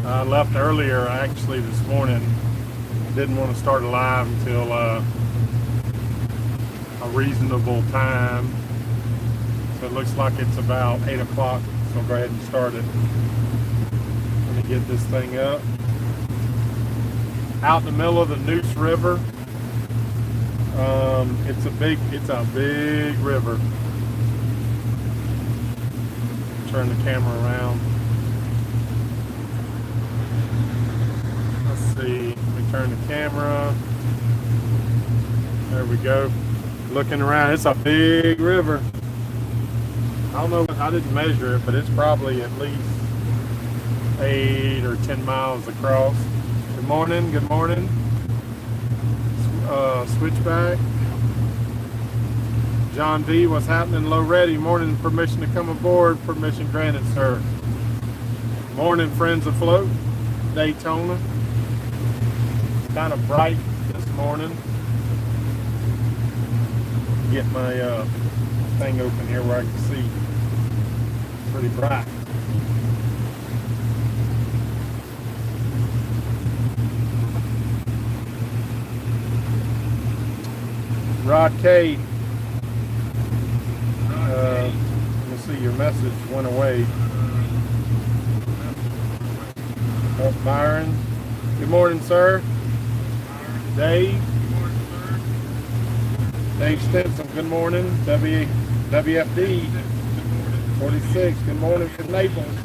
I left earlier actually this morning. Didn't want to start live until a reasonable time. So it looks like it's about 8 o'clock. So I'll go ahead and start it. Let me get this thing up. Out in the middle of the Neuse River. It's a big river. Turn the camera around. Let's see. Let me turn the camera. There we go. Looking around, it's a big river. I don't know, I didn't measure it, but it's probably at least 8 or 10 miles across. Good morning, good morning. Switchback. John V, what's happening? Low ready. Morning, permission to come aboard. Permission granted, sir. Morning, friends afloat. Daytona. It's kind of bright this morning. Get my thing open here where I can see. Pretty bright. Rod K. Let me see, your message went away. Oh, Byron. Good morning, sir. Dave. Dave Stinson, good morning. WFD 46, good morning from Naples.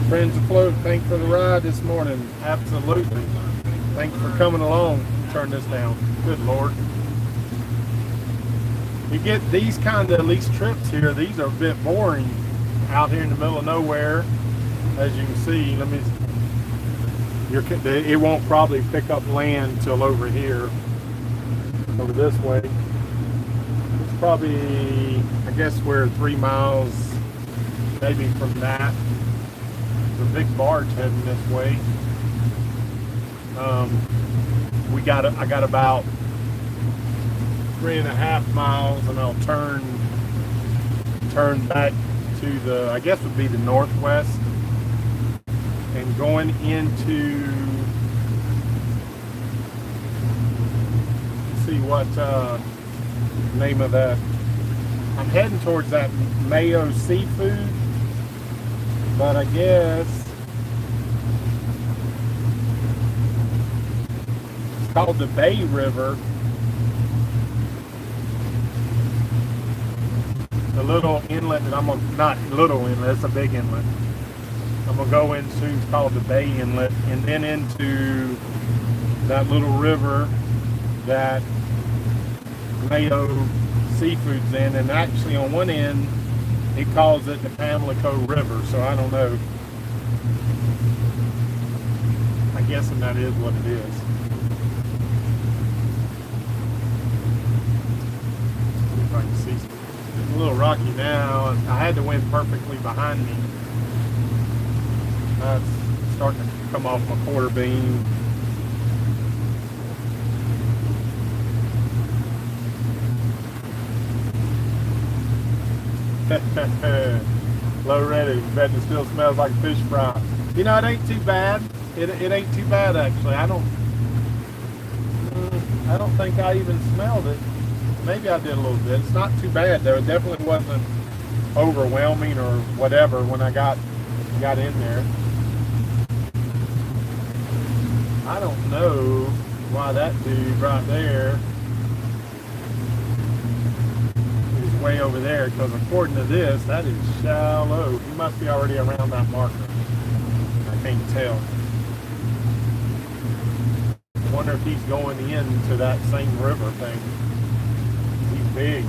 Friends afloat, thanks for the ride this morning. Absolutely. Thanks for coming along. Turn this down. Good Lord. You get these trips here, these are a bit boring out here in the middle of nowhere. As you can see, it won't probably pick up land till over here, over this way. It's probably, I guess we're 3 miles maybe from that. There's a big barge heading this way. I got about 3.5 miles, and I'll turn back to the, I guess would be the northwest, and going into, let's see what name of that. I'm heading towards that Mayo seafood, but I guess it's called the Bay River. The little inlet that not little inlet, it's a big inlet. I'm gonna go into, it's called the Bay Inlet, and then into that little river that Mayo Seafood's in, and actually on one end, he calls it the Pamlico River, so I don't know. I'm guessing that is what it is. See if I can see some. It's a little rocky now. I had the wind perfectly behind me. It's starting to come off my quarter beam. Low ready. Bet it still smells like fish fry. You know, it ain't too bad. It ain't too bad actually. I don't think I even smelled it. Maybe I did a little bit. It's not too bad though. It definitely wasn't overwhelming or whatever when I got in there. I don't know why that dude right there is way over there, because according to this, that is shallow. He must be already around that marker. I can't tell. I wonder if he's going into that same river thing. He's big.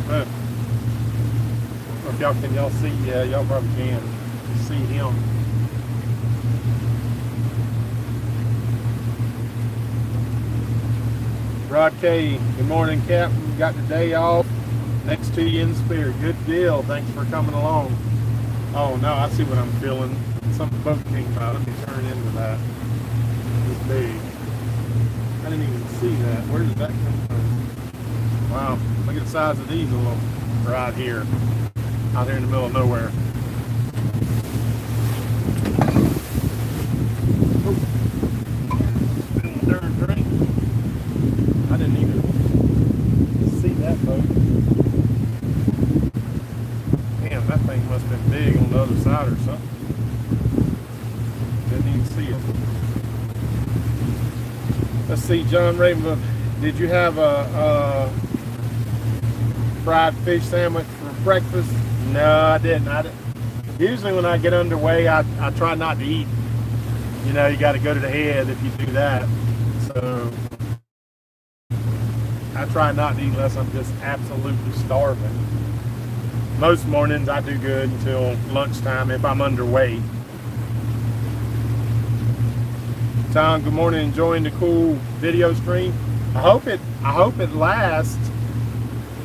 Huh. If y'all see, yeah, y'all probably can see him. Rod K, good morning, Captain. Got the day off. Next to you in spirit. Good deal. Thanks for coming along. Oh no, I see what I'm feeling. Some boat came by. Let me turn into that. It's big. I didn't even see that. Where did that come from? Wow, look at the size of these little right here. Out here in the middle of nowhere. thing must have been big on the other side or something. Didn't even see it. Let's see, John Ravenwood, did you have a fried fish sandwich for breakfast? No, I didn't. Usually when I get underway, I try not to eat. You know, you got to go to the head if you do that. So I try not to eat unless I'm just absolutely starving. Most mornings I do good until lunchtime if I'm underway. Tom, good morning. Enjoying the cool video stream. I hope it lasts,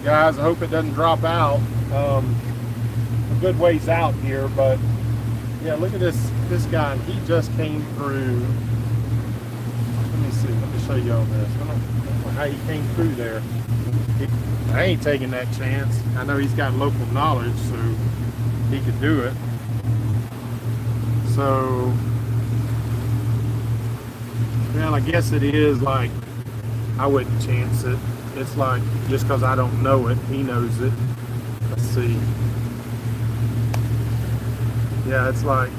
guys. I hope it doesn't drop out. A good ways out here, but yeah, look at this guy. He just came through. Let me see. Let me show you all this. I don't know how he came through there. I ain't taking that chance. I know he's got local knowledge, so he could do it. So, well, I guess it is like, I wouldn't chance it. It's like, just because I don't know it, he knows it. Let's see. Yeah, it's like,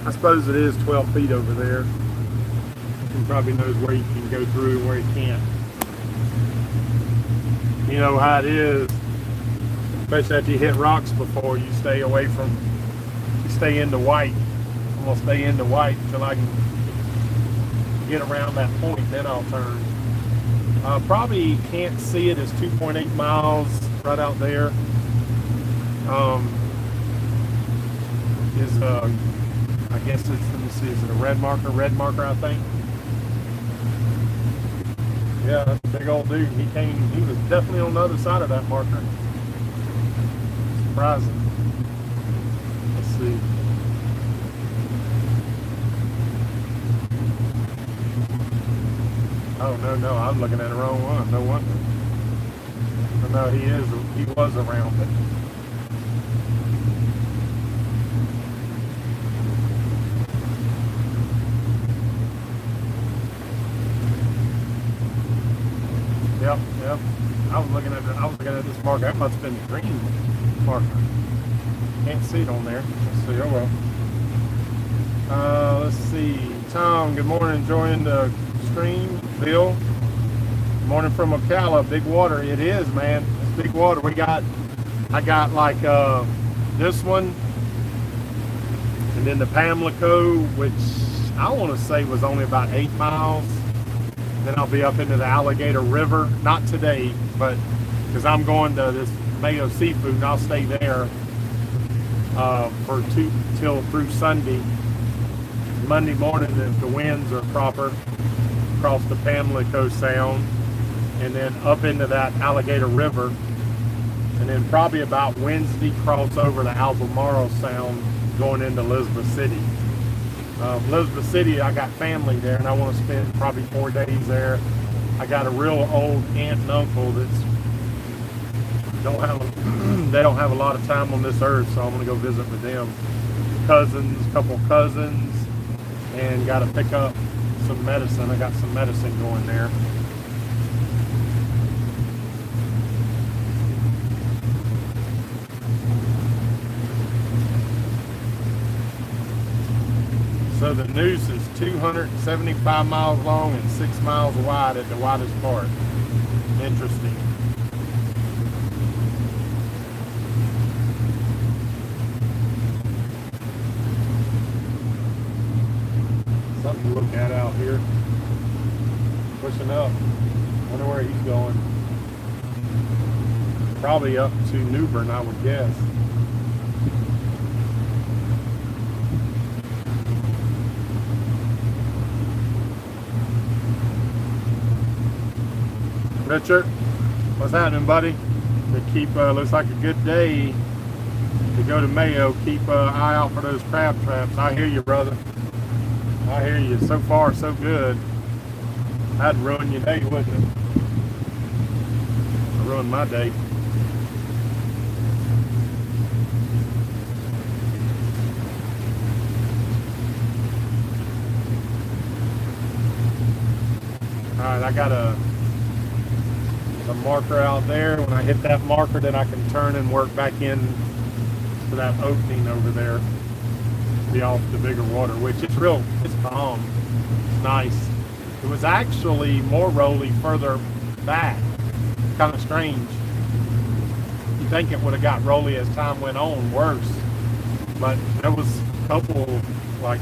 I suppose it is 12 feet over there. He probably knows where he can go through and where he can't. You know how it is, especially after you hit rocks before, you stay away from, you stay into white. I'm gonna stay into white until I can get around that point, then I'll turn. Probably can't see it as 2.8 miles right out there. I guess it's, let me see, is it a red marker? Red marker, I think. Yeah, that's a big old dude. He was definitely on the other side of that marker. Surprising. Let's see. Oh, no, I'm looking at the wrong one. No wonder. But no, he was around it. Yep. I was looking at this marker. That must have been the green marker. Can't see it on there. Let's see. Oh well. Let's see. Tom, good morning. Enjoying the stream. Bill, good morning from Ocala. Big water. It is, man. It's big water. I got like this one, and then the Pamlico, which I want to say was only about 8 miles. Then I'll be up into the Alligator River. Not today, but because I'm going to this Mayo Seafood, and I'll stay there till through Sunday. Monday morning, if the winds are proper, across the Pamlico Sound, and then up into that Alligator River, and then probably about Wednesday cross over to Albemarle Sound, going into Elizabeth City. Elizabeth City, I got family there, and I want to spend probably 4 days there. I got a real old aunt and uncle they don't have a lot of time on this earth, so I'm going to go visit with them. A couple cousins, and got to pick up some medicine. I got some medicine going there. So the noose is 275 miles long and 6 miles wide at the widest part. Interesting. Something to look at out here. Pushing up. Wonder where he's going. Probably up to Newbern, I would guess. Richard, what's happening, buddy? Looks like a good day to go to Mayo. Keep an eye out for those crab traps. I hear you, brother. I hear you. So far, so good. That'd ruin your day, wouldn't it? It'd ruin my day. All right, I got a marker out there. When I hit that marker, then I can turn and work back in to that opening over there, be off the bigger water, which it's calm, it's nice. It was actually more rolly further back, kind of strange. You think it would have got rolly as time went on, worse, but there was a couple like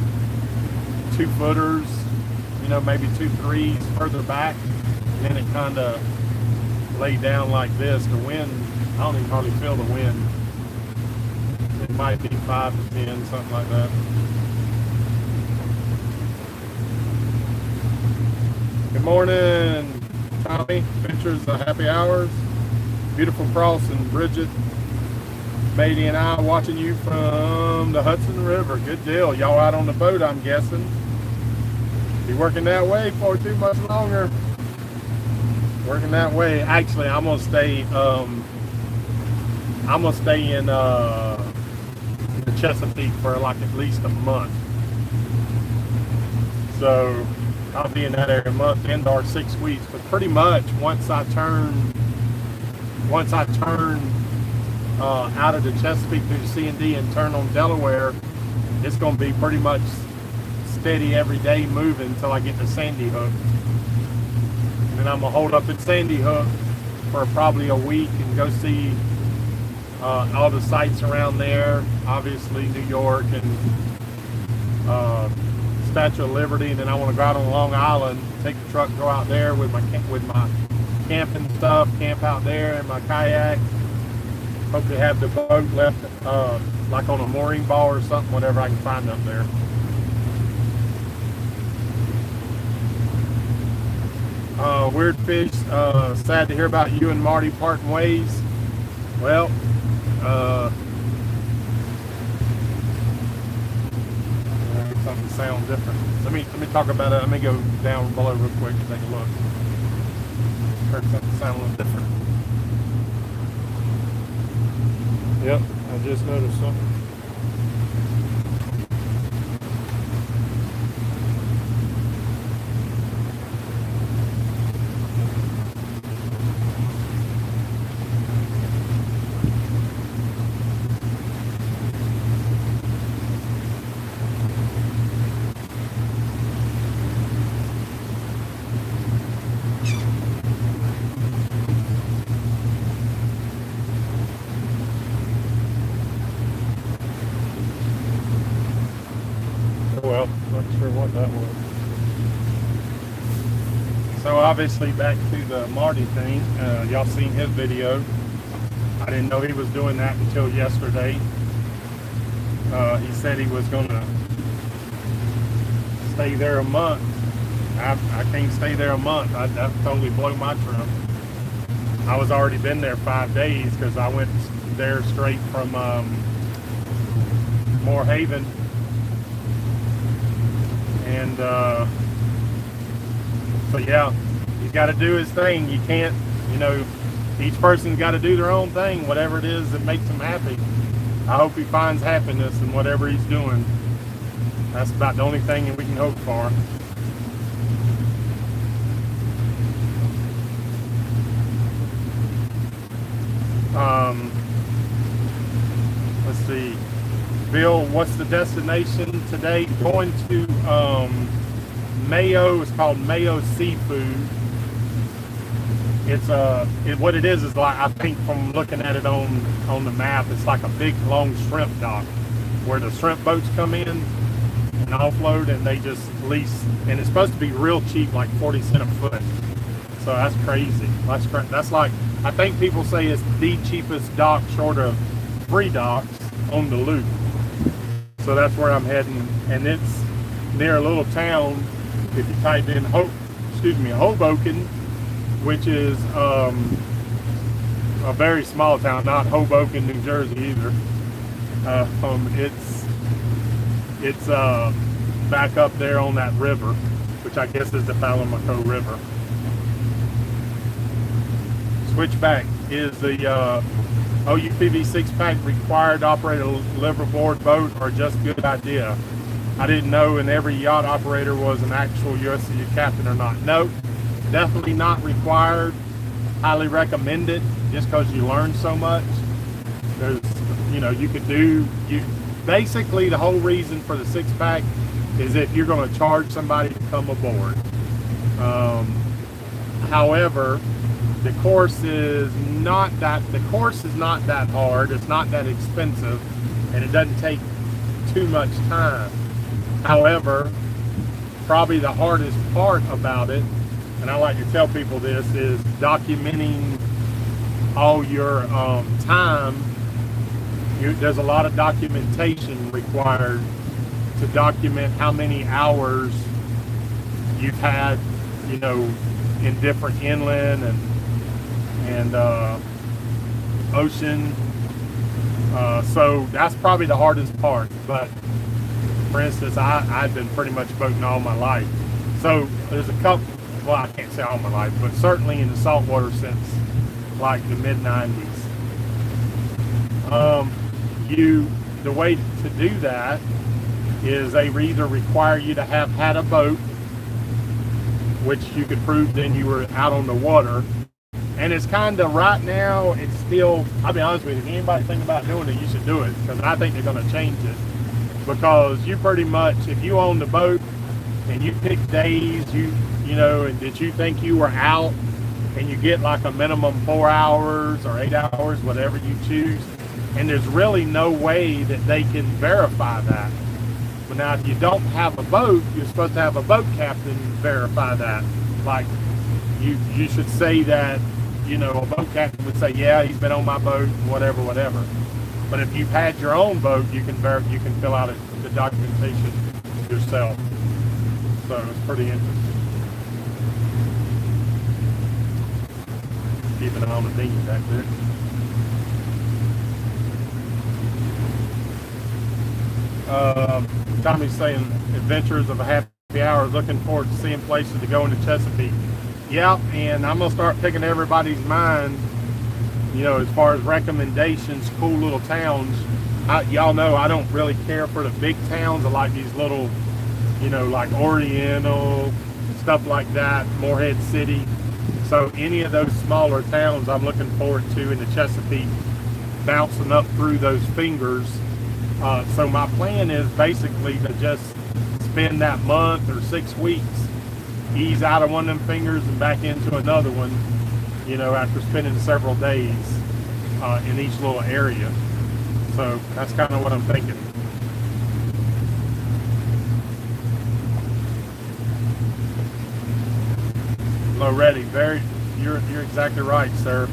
2-footers, you know, maybe 2-3s further back, and then it kind of laid down like this. The wind, I don't even hardly feel the wind. It might be 5 to 10, something like that. Good morning, Tommy. Adventures of Happy Hours. Beautiful crossing, Bridget, Beatty, and I watching you from the Hudson River. Good deal. Y'all out on the boat, I'm guessing. Be working that way for too much longer. Working that way. Actually, I'm gonna stay. In the Chesapeake for like at least a month. So I'll be in that area a month, end or 6 weeks. But pretty much once I turn out of the Chesapeake through the C&D and turn on Delaware, it's gonna be pretty much steady every day moving until I get to Sandy Hook. And then I'm gonna hold up at Sandy Hook for probably a week and go see all the sites around there. Obviously New York and Statue of Liberty, and then I want to go out on Long Island, take the truck, go out there with my camping stuff, camp out there in my kayak. Hopefully have the boat left like on a mooring ball or something, whatever I can find up there. Weird Fish, sad to hear about you and Marty parting ways. Well, something sound different. Let me talk about it. Let me go down below real quick and take a look. Heard something sound a little different. Yep, I just noticed something. Well, not sure what that was. So obviously back to the Marty thing, y'all seen his video. I didn't know he was doing that until yesterday. He said he was gonna stay there a month. I can't stay there a month. That totally blew my trip. I was already been there 5 days because I went there straight from Moorhaven. And so yeah, he's got to do his thing. You can't, you know, each person's got to do their own thing, whatever it is that makes him happy. I hope he finds happiness in whatever he's doing. That's about the only thing that we can hope for. Let's see. Bill, what's the destination today? Going to Mayo. It's called Mayo Seafood. It's what it is like, I think from looking at it on the map, it's like a big long shrimp dock where the shrimp boats come in and offload, and they just lease, and it's supposed to be real cheap, like 40 cents a foot. So that's crazy. That's like, I think people say it's the cheapest dock short of free docks on the loop. So that's where I'm heading, and it's near a little town. If you type in Hoboken, which is a very small town, not Hoboken, New Jersey either. It's back up there on that river, which I guess is the Falamaco River. Switchback is the OUPV 6-pack required to operate a liveaboard boat, or just good idea? I didn't know and every yacht operator was an actual USCU captain or not. Nope, definitely not required. Highly recommend it just because you learn so much. There's, you could do, basically the whole reason for the 6-pack is if you're going to charge somebody to come aboard. However, the course is not that hard, it's not that expensive, and it doesn't take too much time. However, probably the hardest part about it, and I like to tell people this, is documenting all your time. There's a lot of documentation required to document how many hours you've had, in different inland and ocean. So that's probably the hardest part. But for instance, I've been pretty much boating all my life. So there's a couple, well, I can't say all my life, but certainly in the saltwater since like the mid-90s. The way to do that is they either require you to have had a boat, which you could prove then you were out on the water. And it's kind of, right now, it's still, I'll be honest with you, if anybody think about doing it, you should do it, because I think they're going to change it. Because you pretty much, if you own the boat and you pick days, and that you think you were out, and you get like a minimum 4 hours or 8 hours, whatever you choose, and there's really no way that they can verify that. But now, if you don't have a boat, you're supposed to have a boat captain verify that. Like, you should say that, a boat captain would say, yeah, he's been on my boat, whatever. But if you've had your own boat, you can fill out the documentation yourself. So it's pretty interesting. Keeping an eye on the dinghy back there. Tommy's saying adventures of a happy hour, looking forward to seeing places to go into Chesapeake. Yeah, and I'm gonna start picking everybody's mind, as far as recommendations, cool little towns. Y'all know I don't really care for the big towns. I like these little, like Oriental, stuff like that, Morehead City. So any of those smaller towns I'm looking forward to in the Chesapeake, bouncing up through those fingers. So my plan is basically to just spend that month or 6 weeks, ease out of one of them fingers and back into another one, after spending several days in each little area. So that's kind of what I'm thinking. Already, you're exactly right, sir.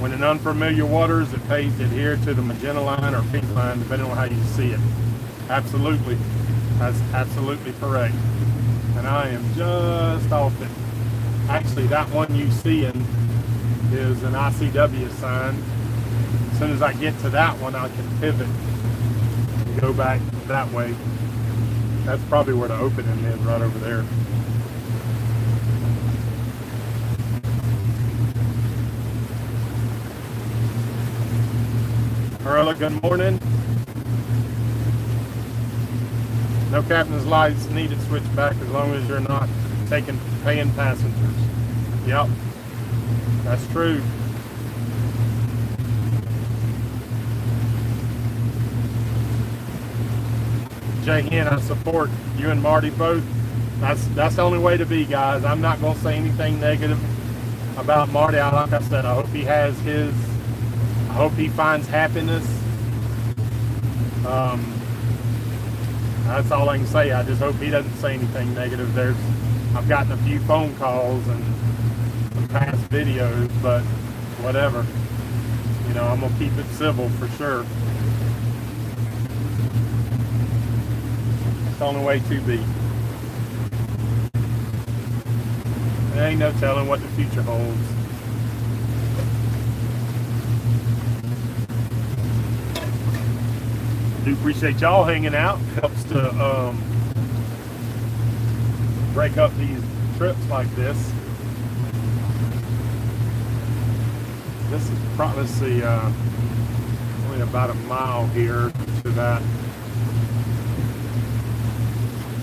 When in unfamiliar waters, it pays to adhere to the magenta line or pink line, depending on how you see it. Absolutely. That's absolutely correct. And I am just off it. Actually, that one you seeing is an ICW sign. As soon as I get to that one, I can pivot and go back that way. That's probably where the opening is, right over there. Early, good morning. No captain's lights needed switchback as long as you're not paying passengers. Yep, that's true. Jay Hen, I support you and Marty both. That's the only way to be, guys. I'm not going to say anything negative about Marty. Like I said, I hope he finds happiness. That's all I can say. I just hope he doesn't say anything negative. I've gotten a few phone calls and some past videos, but whatever. I'm gonna keep it civil for sure. It's the only way to be. There ain't no telling what the future holds. I do appreciate y'all hanging out. It helps to break up these trips like this. This is probably, let's see, only about a mile here to that.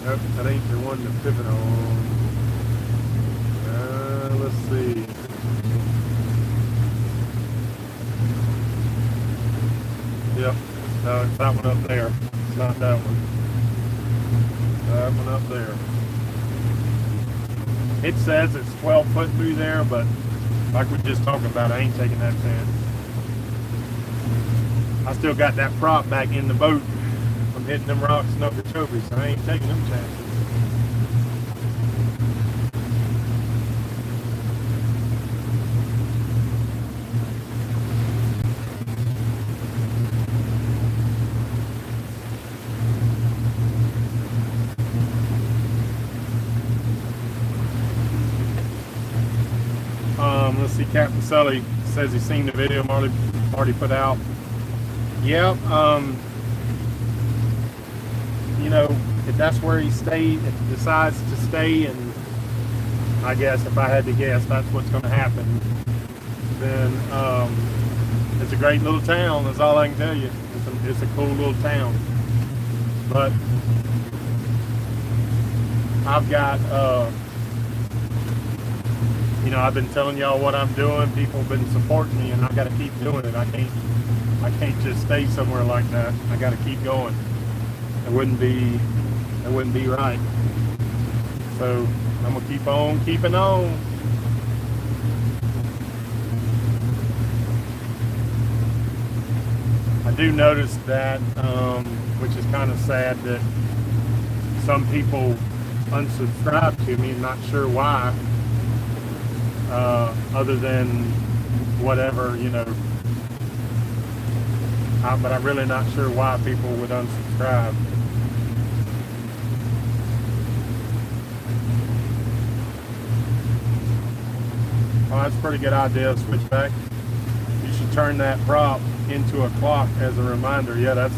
Nope, that ain't the one to pivot on. Let's see. Yep. No, it's that one up there. It's not that one. That one up there. It says it's 12 foot through there, but like we just talking about, I ain't taking that chance. I still got that prop back in the boat from hitting them rocks in Okeechobee, so I ain't taking them chances. Let's see, Captain Sully says he's seen the video already put out. Yep. You know, if that's where he stays, if he decides to stay, and I guess if I had to guess, that's what's going to happen, then it's a great little town. That's all I can tell you. It's a cool little town. But I've got, you know, I've been telling y'all what I'm doing. People have been supporting me, and I got to keep doing it. I can't just stay somewhere like that. I got to keep going. It wouldn't be right. So I'm gonna keep on keeping on. I do notice that, which is kind of sad, that some people unsubscribe to me. I'm not sure why. Other than whatever, you know. But I'm really not sure why people would unsubscribe. Oh, that's a pretty good idea, switchback. You should turn that prop into a clock as a reminder. Yeah, that's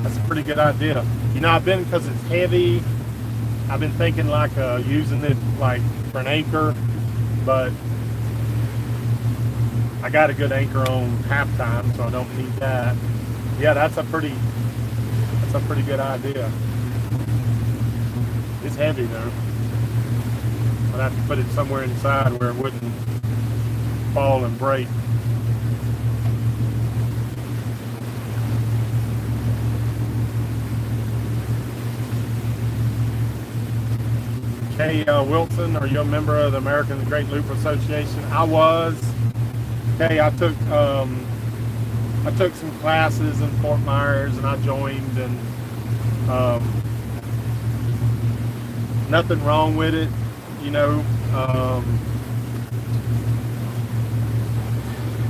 a pretty good idea. You know, because it's heavy, I've been thinking like using it like for an anchor, but I got a good anchor on halftime, so I don't need that. Yeah, that's a pretty good idea. It's heavy though. I'd have to put it somewhere inside where it wouldn't fall and break. Hey, Wilson, are you a member of the American Great Loop Association? I was. Okay, I took some classes in Fort Myers, and I joined, and nothing wrong with it, you know.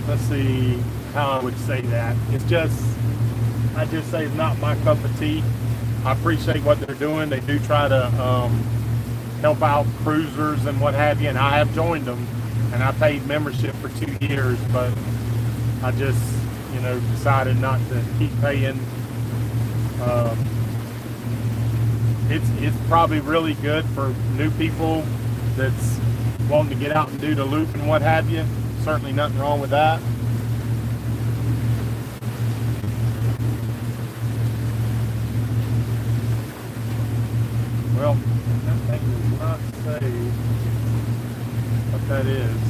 Let's see how I would say that. I just say it's not my cup of tea. I appreciate what they're doing. They do try to help out cruisers and what have you, and I have joined them, and I paid membership for 2 years, but I just, you know, decided not to keep paying. It's probably really good for new people that's wanting to get out and do the loop and what have you. Certainly nothing wrong with that. Well, that thing does not say what that is.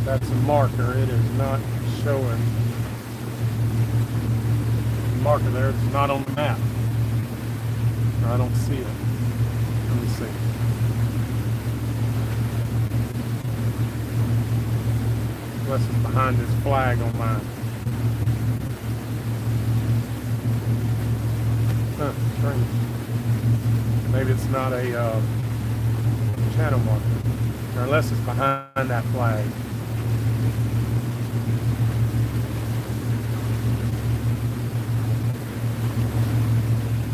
That's a marker. It is not showing. The marker there, it's not on the map. I don't see it. Let me see. Unless it's behind this flag on mine. Huh, strange. Maybe it's not a channel marker. Or unless it's behind that flag.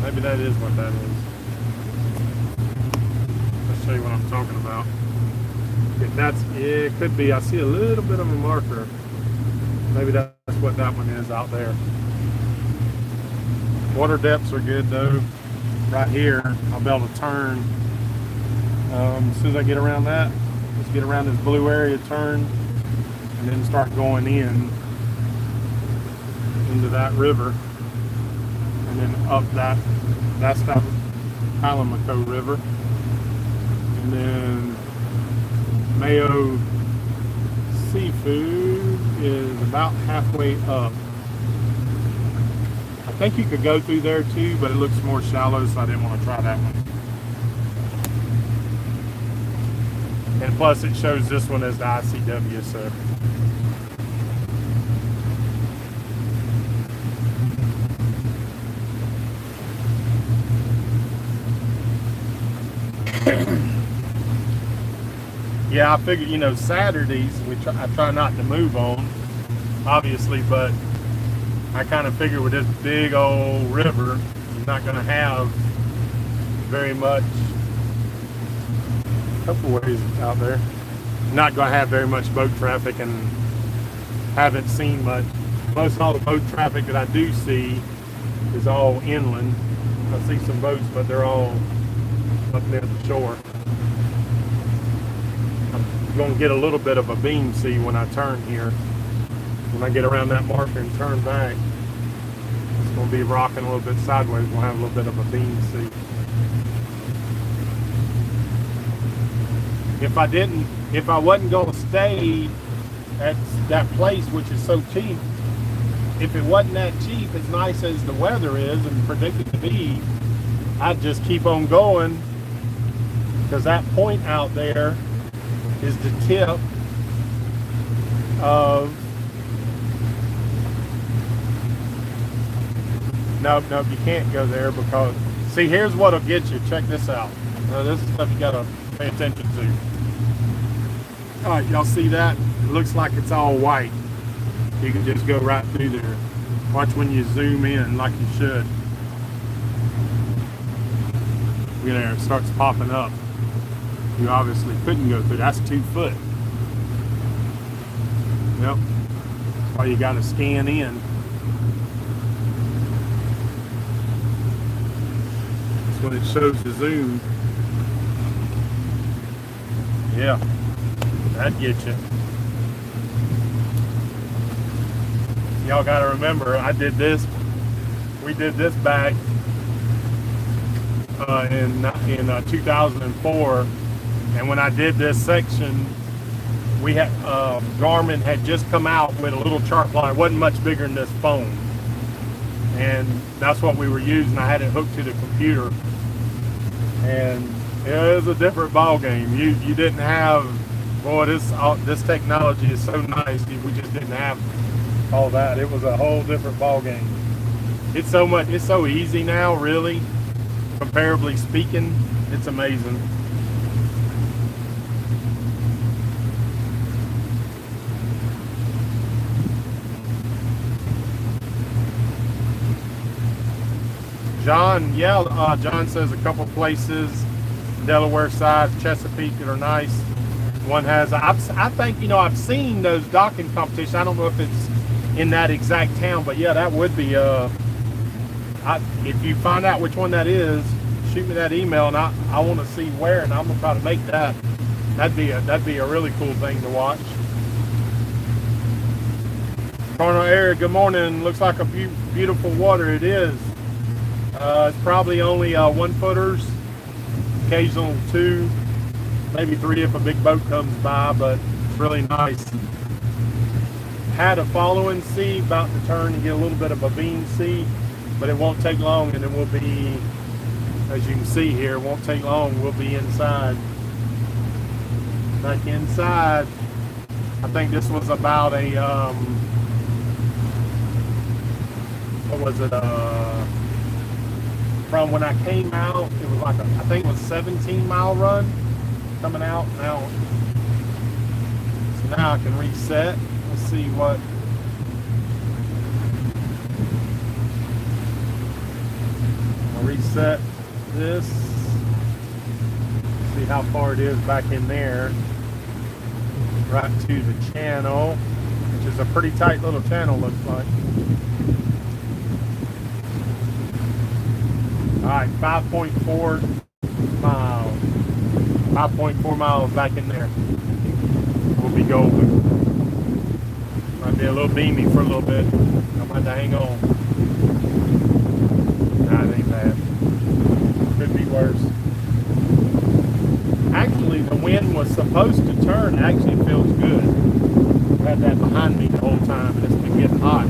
Maybe that is what that is. Let's show you what I'm talking about. It could be. I see a little bit of a marker. Maybe that's what that one is out there. Water depths are good though. Right here, I'll be able to turn. As soon as I get around that, let's get around this blue area, turn, and then start going into that river, and then up that. That's the Alamaco River, and then Mayo Seafood. is about halfway up. I think you could go through there too, but it looks more shallow, so I didn't want to try that one. And plus it shows this one as the ICW, so. Yeah, I figured, you know, Saturdays, I try not to move on, obviously, but I kind of figure with this big old river, you're not going to have very much, a couple ways out there, not going to have very much boat traffic, and haven't seen much. Most all the boat traffic that I do see is all inland. I see some boats, but they're all up near the shore. I'm going to get a little bit of a beam sea when I turn here. When I get around that marker and turn back, it's going to be rocking a little bit sideways. We'll have a little bit of a beam sea. If I wasn't going to stay at that place, which is so cheap, if it wasn't that cheap, as nice as the weather is and predicted to be, I'd just keep on going, because that point out there is the tip of, nope, you can't go there, because, see, here's what'll get you. Check this out. This is stuff you gotta pay attention to. All right, y'all see that? It looks like it's all white. You can just go right through there. Watch when you zoom in like you should. You know, it starts popping up. You obviously couldn't go through. That's 2 foot. Yep. That's why you got to scan in. That's when it shows the zoom. Yeah. That'd get you. Y'all got to remember, we did this back in 2004, and when I did this section, we had Garmin had just come out with a little chart plot. It wasn't much bigger than this phone, and that's what we were using. I had it hooked to the computer, and it was a different ball game. You didn't have, boy, this technology is so nice. We just didn't have all that. It was a whole different ball game. It's so easy now, really, comparably speaking. It's amazing. John, John says a couple places, Delaware side, Chesapeake, that are nice. One has, I think, you know, I've seen those docking competitions. I don't know if it's in that exact town, but yeah, that would be, if you find out which one that is, shoot me that email, and I want to see where, and I'm gonna try to make that. That'd be a really cool thing to watch. Colonel Eric, good morning. Looks like a beautiful water. It is. It's probably only 1 footers, occasional 2, maybe 3 if a big boat comes by, but it's really nice. Had a following sea, about to turn and get a little bit of a beam sea, but it won't take long, and then we'll be, as you can see here, it won't take long, we'll be inside. Back inside. I think this was about a, what was it, from when I came out, it was like I think it was a 17-mile run coming out. Now, so now I can reset. Let's see what. I'll reset this. See how far it is back in there. Right to the channel, which is a pretty tight little channel, looks like. All right, 5.4 miles. 5.4 miles back in there. We'll be golden. Might be a little beamy for a little bit. I'm about to hang on. Nah, it ain't bad. Could be worse. Actually, the wind was supposed to turn. It actually feels good. I had that behind me the whole whole time, and it's been getting hot.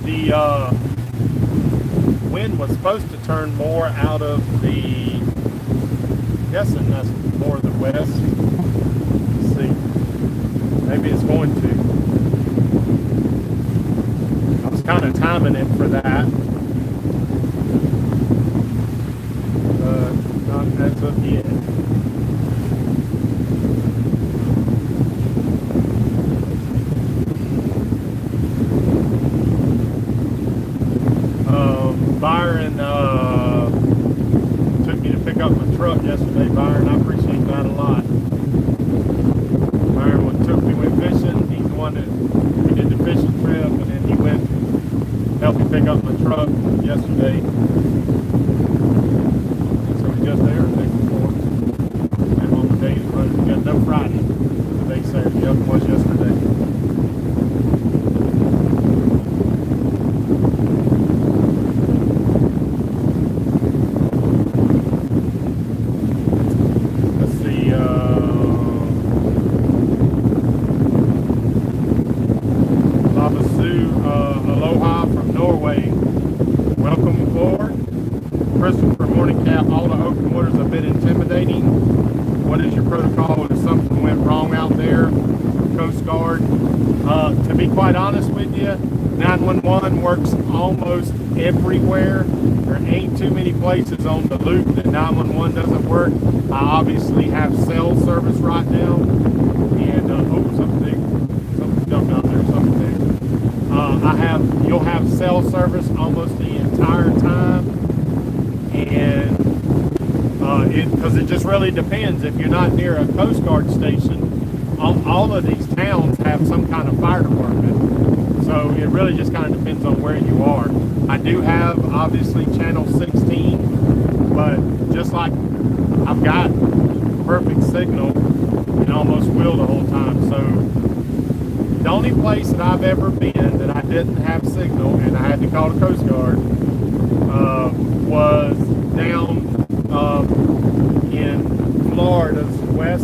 The wind was supposed to turn more out of the, I'm guessing that's more the west. Let's see. Maybe it's going to. I was kind of timing it for that. Not as of yet. Byron took me to pick up my truck yesterday. Byron, I appreciate that a lot. Byron went fishing. He's the one that we did the fishing trip, and then he went helped me pick up my truck yesterday. So he's just there the day before. And on the day we got no Friday. Today Saturday. The other was yesterday. Quite honest with you, 911 works almost everywhere. There ain't too many places on the loop that 911 doesn't work. I obviously have cell service right now, and something jumped out there, something big. You'll have cell service almost the entire time, and because it just really depends. If you're not near a Coast Guard station, all of these towns have some kind of fire department, so it really just kind of depends on where you are. I do have obviously channel 16, but just like I've got perfect signal and almost will the whole time. So the only place that I've ever been that I didn't have signal and I had to call the Coast Guard was down in Florida's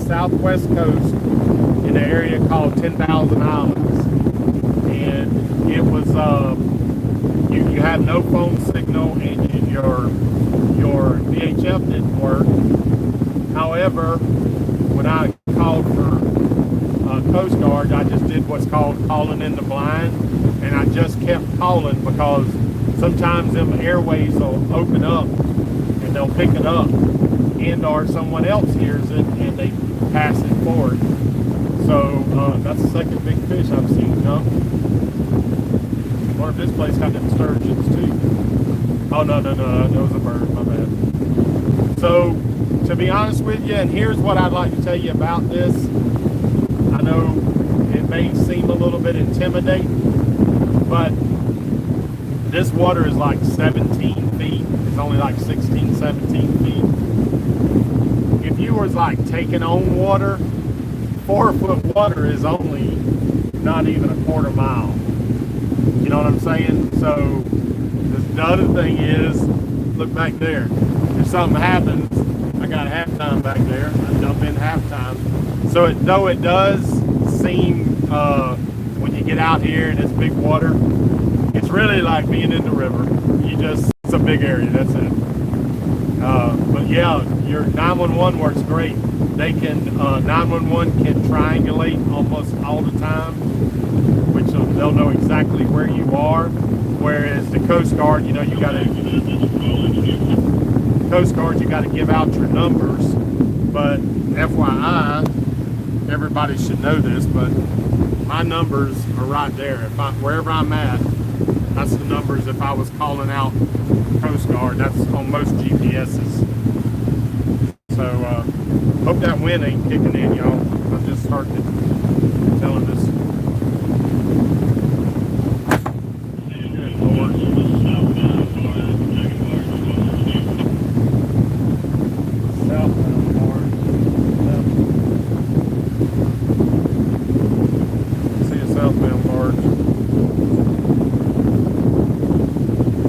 southwest coast, in an area called 10,000 Islands, and it was you had no phone signal, and your VHF didn't work. However, when I called for Coast Guard, I just did what's called calling in the blind, and I just kept calling because sometimes them airways will open up and they'll pick it up, and or someone else hears it and they pass it forward. So that's the second big fish I've seen jump. Wonder if this place got them sturgeons too. Oh no, that was a bird, my bad. So to be honest with you, and here's what I'd like to tell you about this. I know it may seem a little bit intimidating, but this water is like 17 feet. It's only like 16, 17 feet. If you was like taking on water, 4-foot water is only not even a quarter mile. You know what I'm saying? So the other thing is, look back there. If something happens, I got halftime back there. I jump in halftime. So though it does seem when you get out here and it's big water, it's really like being in the river. It's a big area. That's it. But yeah, your 911 works great. They can 911 can triangulate almost all the time, which they'll know exactly where you are. Whereas the Coast Guard, you got to give out your numbers. But FYI, everybody should know this, but my numbers are right there. Wherever I'm at, that's the numbers. If I was calling out Coast Guard, that's on most GPSs. So hope that wind ain't kicking in, y'all. I'm just starting telling this. Good Lord. Southbound barge. See a southbound barge.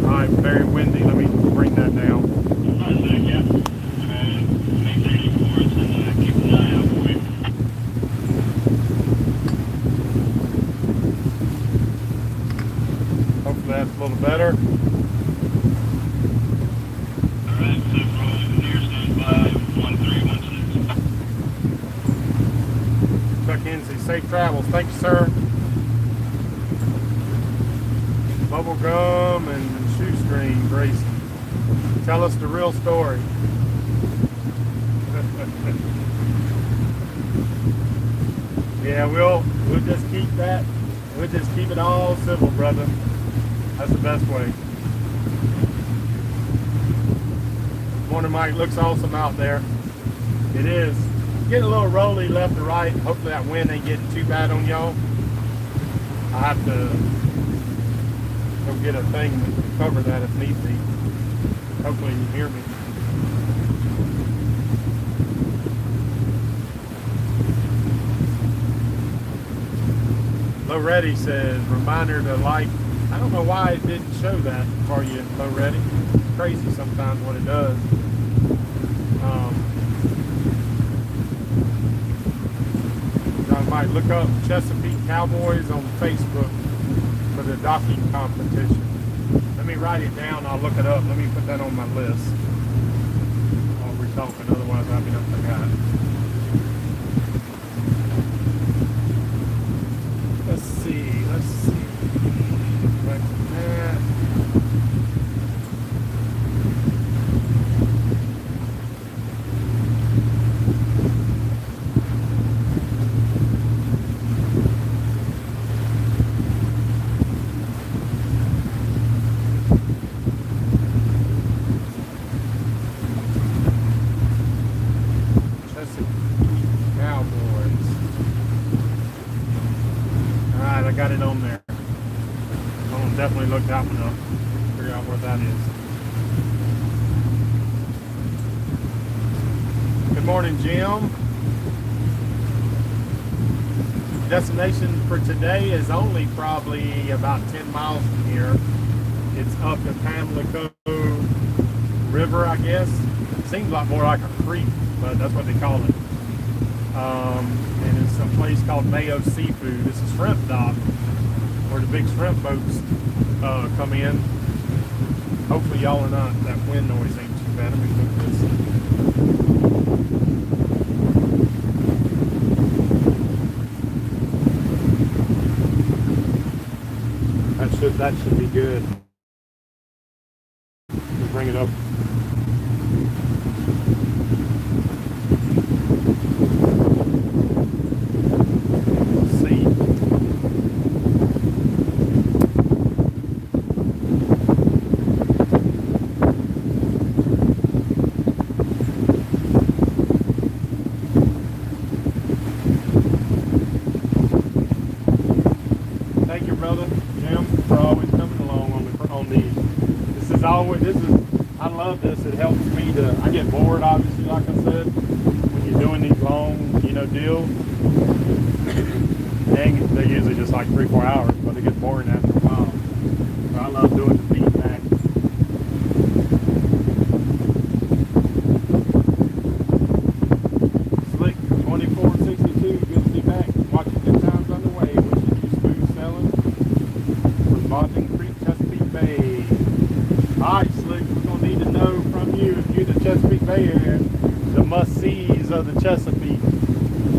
Alright, very windy. Let me bring that down. that's a little better. Alright, Central engineer standby 1316. Chuck Hensey, safe travels. Thank you, sir. Bubble gum and shoestring, Gracie. Tell us the real story. Yeah, we'll just keep that. We'll just keep it all civil, brother. That's the best way. Morning, Mike. Looks awesome out there. It is. Getting a little rolly left to right. Hopefully that wind ain't getting too bad on y'all. I have to go get a thing to cover that if need be. Hopefully you hear me. Loretti says, reminder to like. I don't know why it didn't show that for you, Loretti. It's crazy sometimes what it does. I might look up Chesapeake Cowboys on Facebook for the docking competition. Let me write it down. I'll look it up. Let me put that on my list while we're talking. Otherwise, I'll be done forgot. Let's see. Back to that. Got it on there. I'll definitely look that one up. Figure out where that is. Good morning, Jim. Destination for today is only probably about 10 miles from here. It's up the Pamlico River, I guess. Seems a lot more like a creek, but that's what they call it. And it's a place called Mayo Seafood. It's a shrimp dock where the big shrimp boats come in. Hopefully y'all are not, that wind noise ain't too bad. Let me look this. That should be good. Let's bring it up. I love this. It helps me to, I get bored, obviously, like I said, when you're doing these long, deals. And they're usually just like 3-4 hours, but it gets boring after a while. So I love doing the feedback. Slick 2462, good to be back. Watching Good Times Underway. Wishing you smooth sailing from Boston Creek, Chesapeake Bay. All right, Slick, we're going to need to know from you, if you're the Chesapeake Bay area, the must-sees of the Chesapeake.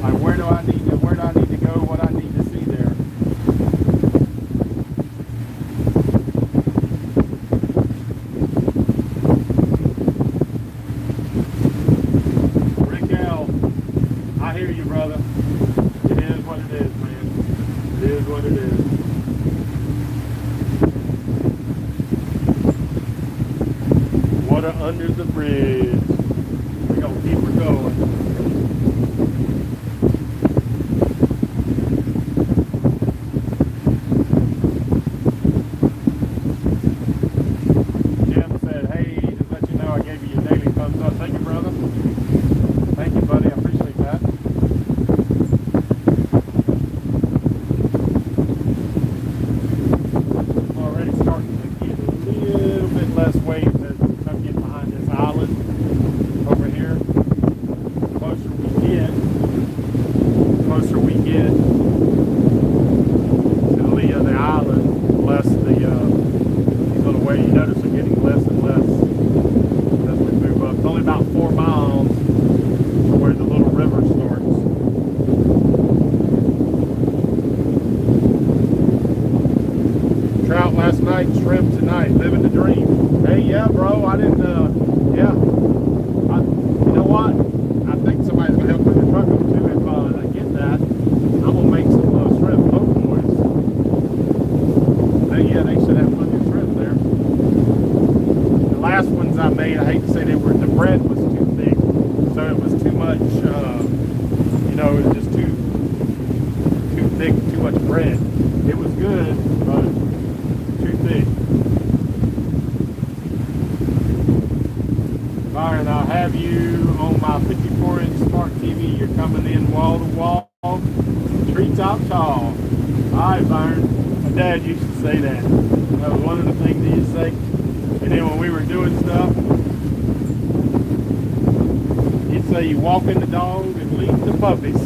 Like, where do I need to go, what I need to see there. Rick L., I hear you, brother. It is what it is, man. It is what it is. Water under the bridge. We're going to keep her going. Jim said, hey, just let you know I gave you your daily thumbs up. Thank you, brother. Thank you, buddy. I appreciate that. Already starting to get a little bit less waves as we come get behind this island. Trout last night, shrimp tonight, living the dream. Hey, yeah, bro, I didn't, yeah. You know what? I think somebody's gonna help me with the truck up too if I get that. I'm gonna make some shrimp po' boys. Hey, yeah, they should have plenty of shrimp there. The last ones I made, I hate to say the bread was too thick, so it was too much. You know, it was just too thick, too much bread. It was good, but too thick. Byron, I'll have you on my 54-inch smart TV. You're coming in wall to wall, treetop tall. All right, Byron. My dad used to say that. That was one of the things he used to say. And then when we were doing stuff, he'd say you walk in the dog and leave the puppies.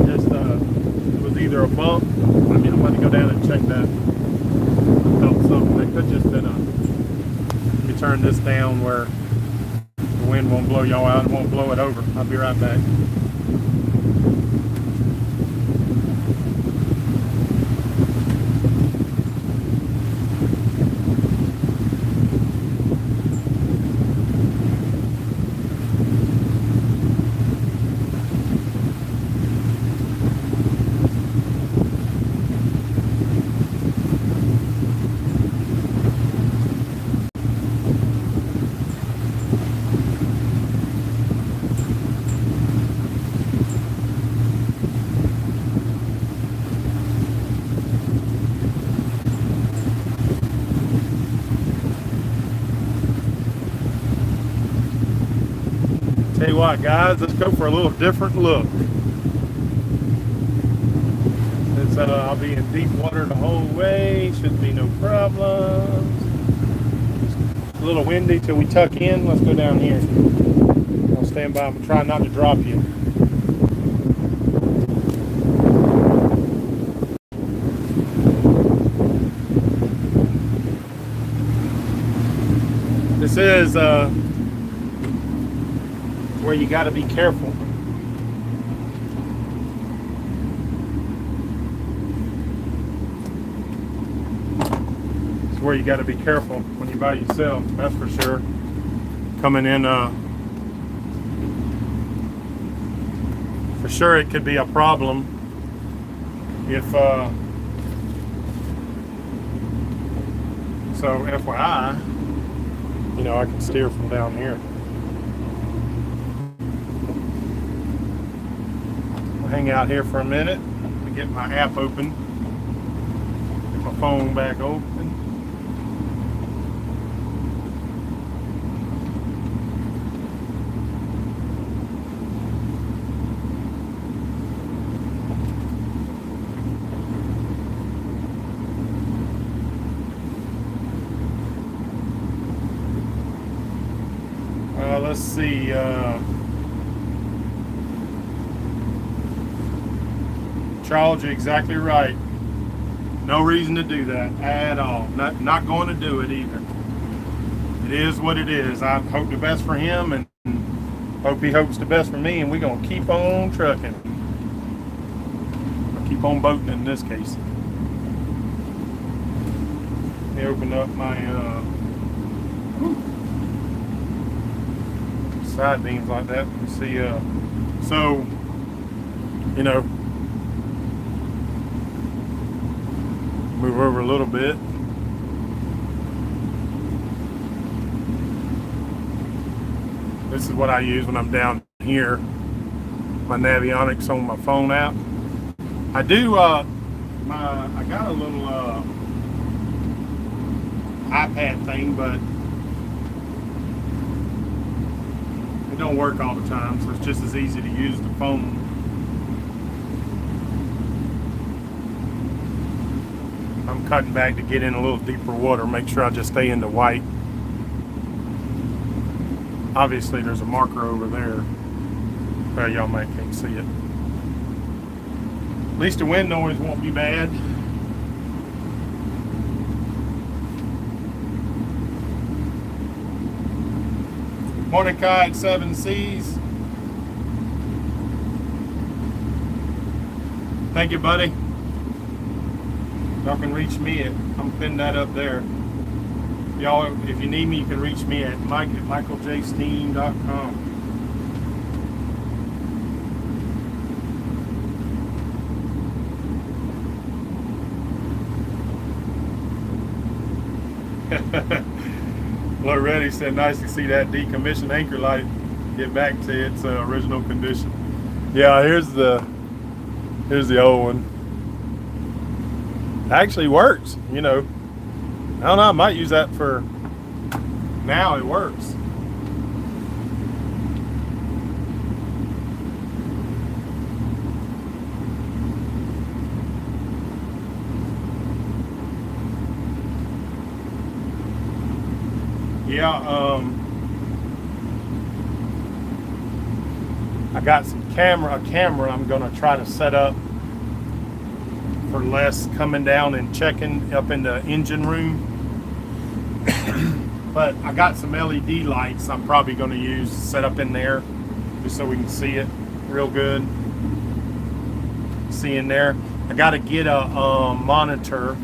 Just it was either a bump. I mean, I'm going to go down and check that. I felt something. That could just been a. Let me turn this down where the wind won't blow y'all out. It won't blow it over. I'll be right back. Tell you what, guys, let's go for a little different look. Since I'll be in deep water the whole way, shouldn't be no problems. It's a little windy till we tuck in. Let's go down here. I'll stand by. I'm trying not to drop you. This is where you got to be careful. It's where you got to be careful when you're by yourself, that's for sure. Coming in, for sure it could be a problem if, so FYI, you know, I can steer from down here. Hang out here for a minute. Let me get my app open. Get my phone back open. Let's see. Charles, you're exactly right. No reason to do that at all. Not going to do it either. It is what it is. I hope the best for him and hope he hopes the best for me, and we're going to keep on trucking. Keep on boating in this case. Let me open up my side beams like that. You see, so, you know, move over a little bit. This is what I use when I'm down here. My Navionics on my phone app. I do. I got a little iPad thing, but it don't work all the time. So it's just as easy to use the phone. I'm cutting back to get in a little deeper water, make sure I just stay in the white. Obviously there's a marker over there. Well, y'all might can't see it. At least the wind noise won't be bad. Mordecai at 7 Seas. Thank you, buddy. Y'all can reach me at, I'm putting that up there. Y'all, if you need me, you can reach me at mike@michaeljsteam.com. Loretti said, nice to see that decommissioned anchor light get back to its original condition. Yeah, here's the old one. Actually works, you know. I don't know, I might use that for now. It works. Yeah, I got a camera I'm gonna try to set up for less coming down and checking up in the engine room. But I got some LED lights I'm probably gonna use set up in there just so we can see it real good. See in there. I gotta get a monitor,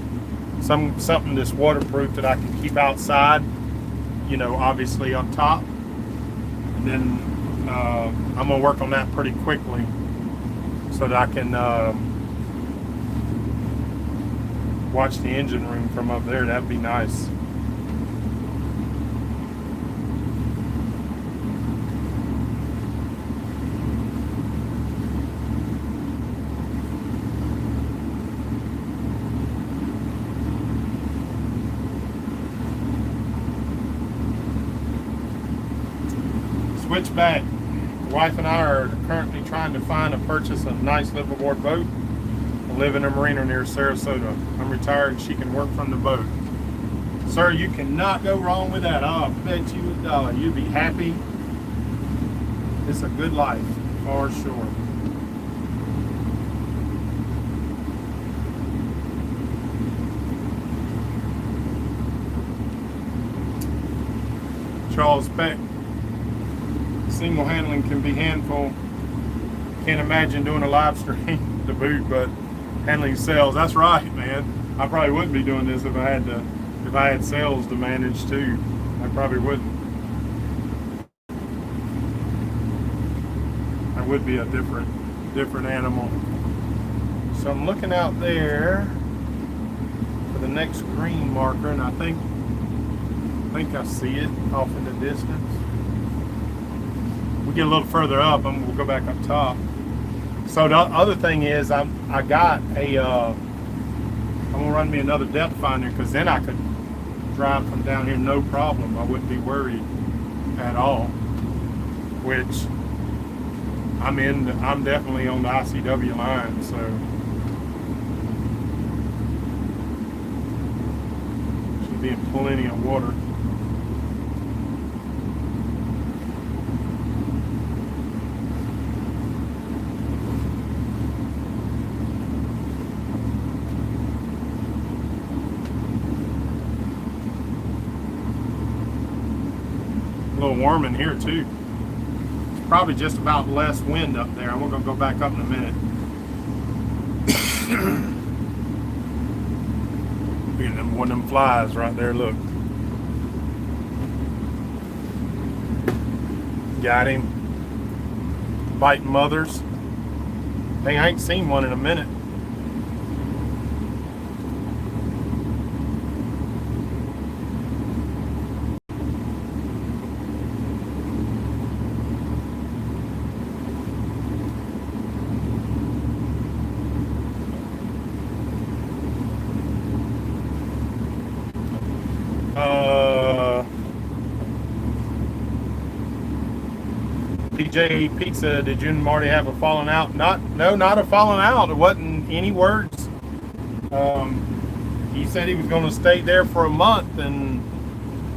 something that's waterproof that I can keep outside, you know, obviously on top. And then I'm gonna work on that pretty quickly so that I can watch the engine room from up there. That'd be nice. Switchback. The wife and I are currently trying to find and purchase a nice liveaboard boat. I live in a marina near Sarasota. I'm retired and she can work from the boat. Sir, you cannot go wrong with that. I bet you a dollar. You'd be happy. It's a good life, for sure. Charles Beck. Single handling can be handful. Can't imagine doing a live stream to boot, but handling sales, that's right, man. I probably wouldn't be doing this if I had sales to manage too. I probably wouldn't. I would be a different animal. So I'm looking out there for the next green marker, and I think I see it off in the distance. We get a little further up, and we'll go back up top. So the other thing is, I'm gonna run me another depth finder, because then I could drive from down here no problem. I wouldn't be worried at all. Which I'm definitely on the ICW line, so should be in plenty of water. A little warm in here too. It's probably just about less wind up there. We're gonna go back up in a minute. Look at them, one of them flies right there. Look, got him biting mothers. Hey, I ain't seen one in a minute. PJ Pizza, did you and Marty have a falling out? No, not a falling out. It wasn't any words. He said he was going to stay there for a month, and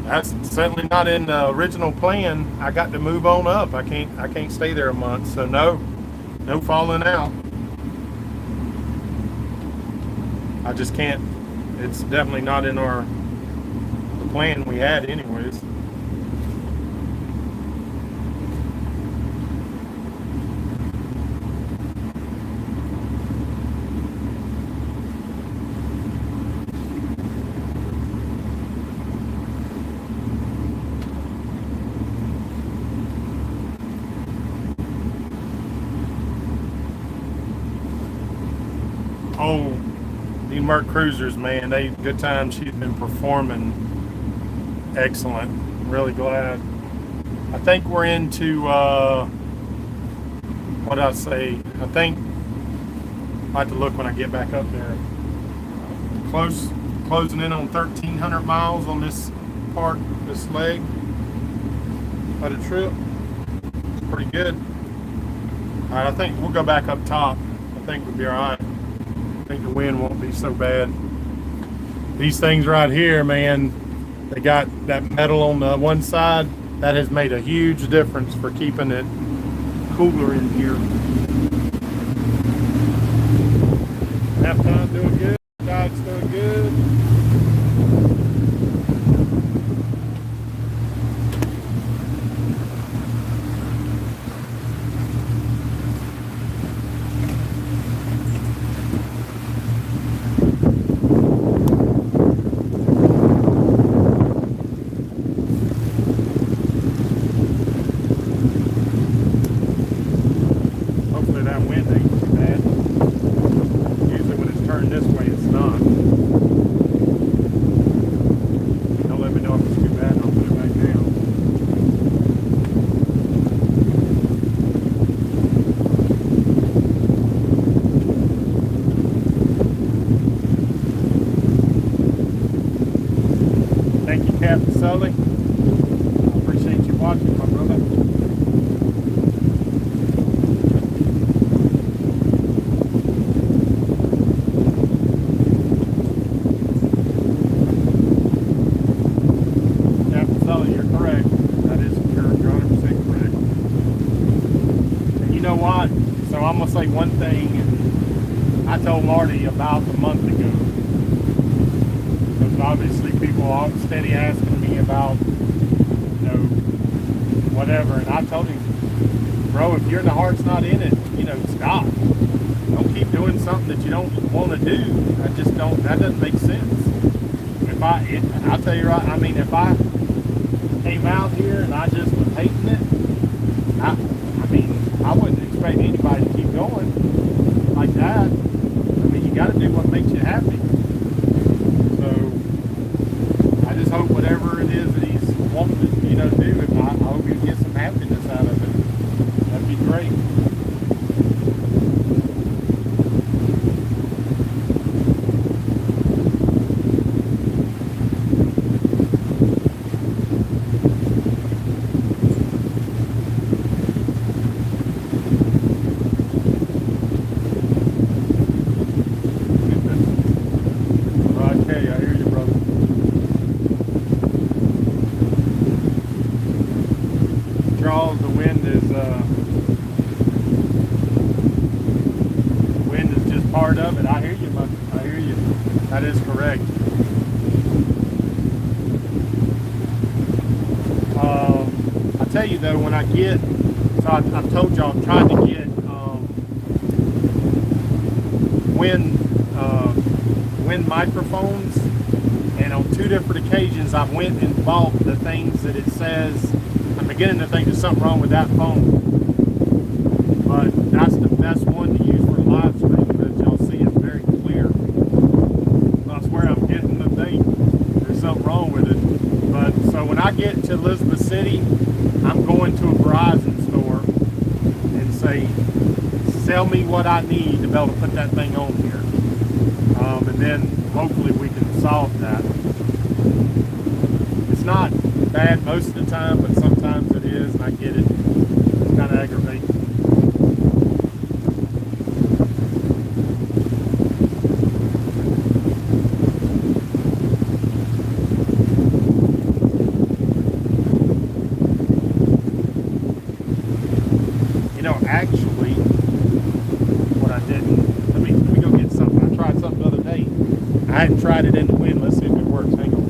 that's certainly not in the original plan. I got to move on up. I can't stay there a month, so no falling out. I just can't. It's definitely not in the plan we had anyways. Merc cruisers, man, they good times. She's been performing excellent. Really glad. I think we're into what did I say? I think I have to look when I get back up there. Closing in on 1,300 miles on this leg of the trip. It's pretty good. All right, I think we'll go back up top. I think we'll be all right. I think the wind won't be so bad. These things right here, man, they got that metal on the one side. That has made a huge difference for keeping it cooler in here. Halftime doing good. Dodge doing good. Hopefully that wind ain't too bad. Usually when it's turned this way, it's not. Don't let me know if it's too bad and I'll put it back down. Thank you, Captain Sully. I appreciate you watching, my brother. Captain Sully, you're correct. That is you're 100% correct. And you know what? So I'm gonna say one thing, and I told Marty about a month ago. Because obviously people are steady asking me about, you know, whatever, and I told him, bro, if your heart's not in it, you know, stop. Don't keep doing something that you don't want to do. That doesn't make sense. I'll tell you right, I mean, if I came out here and I just was hating it, I mean, I wouldn't expect anybody to keep going like that. I mean, you got to do what makes you happy. So I just hope whatever it is that he's wanting to, you know, do, I hope he gets some happiness out of it. That'd be great. Okay, I hear you, brother. Charles, the wind is just part of it. I hear you, I hear you. That is correct. I tell you though, when I get, so I've told y'all I'm trying to get wind microphones, and on 2 different occasions I went and bought the things that it says. I'm beginning to think there's something wrong with that phone, but that's the best one to use for live stream because y'all see it's very clear. I swear I'm getting the thing. There's something wrong with it. But so when I get to Elizabeth City, I'm going to a Verizon store and say, sell me what I need to be able to put that thing on here. And then hopefully we can solve that. It's not bad most of the time, but sometimes it is, and I get it. It's kind of aggravating. You know, actually, what I didn't, let me go get something. I tried something the other day. I hadn't tried it in the wind. Let's see if it works. Hang on.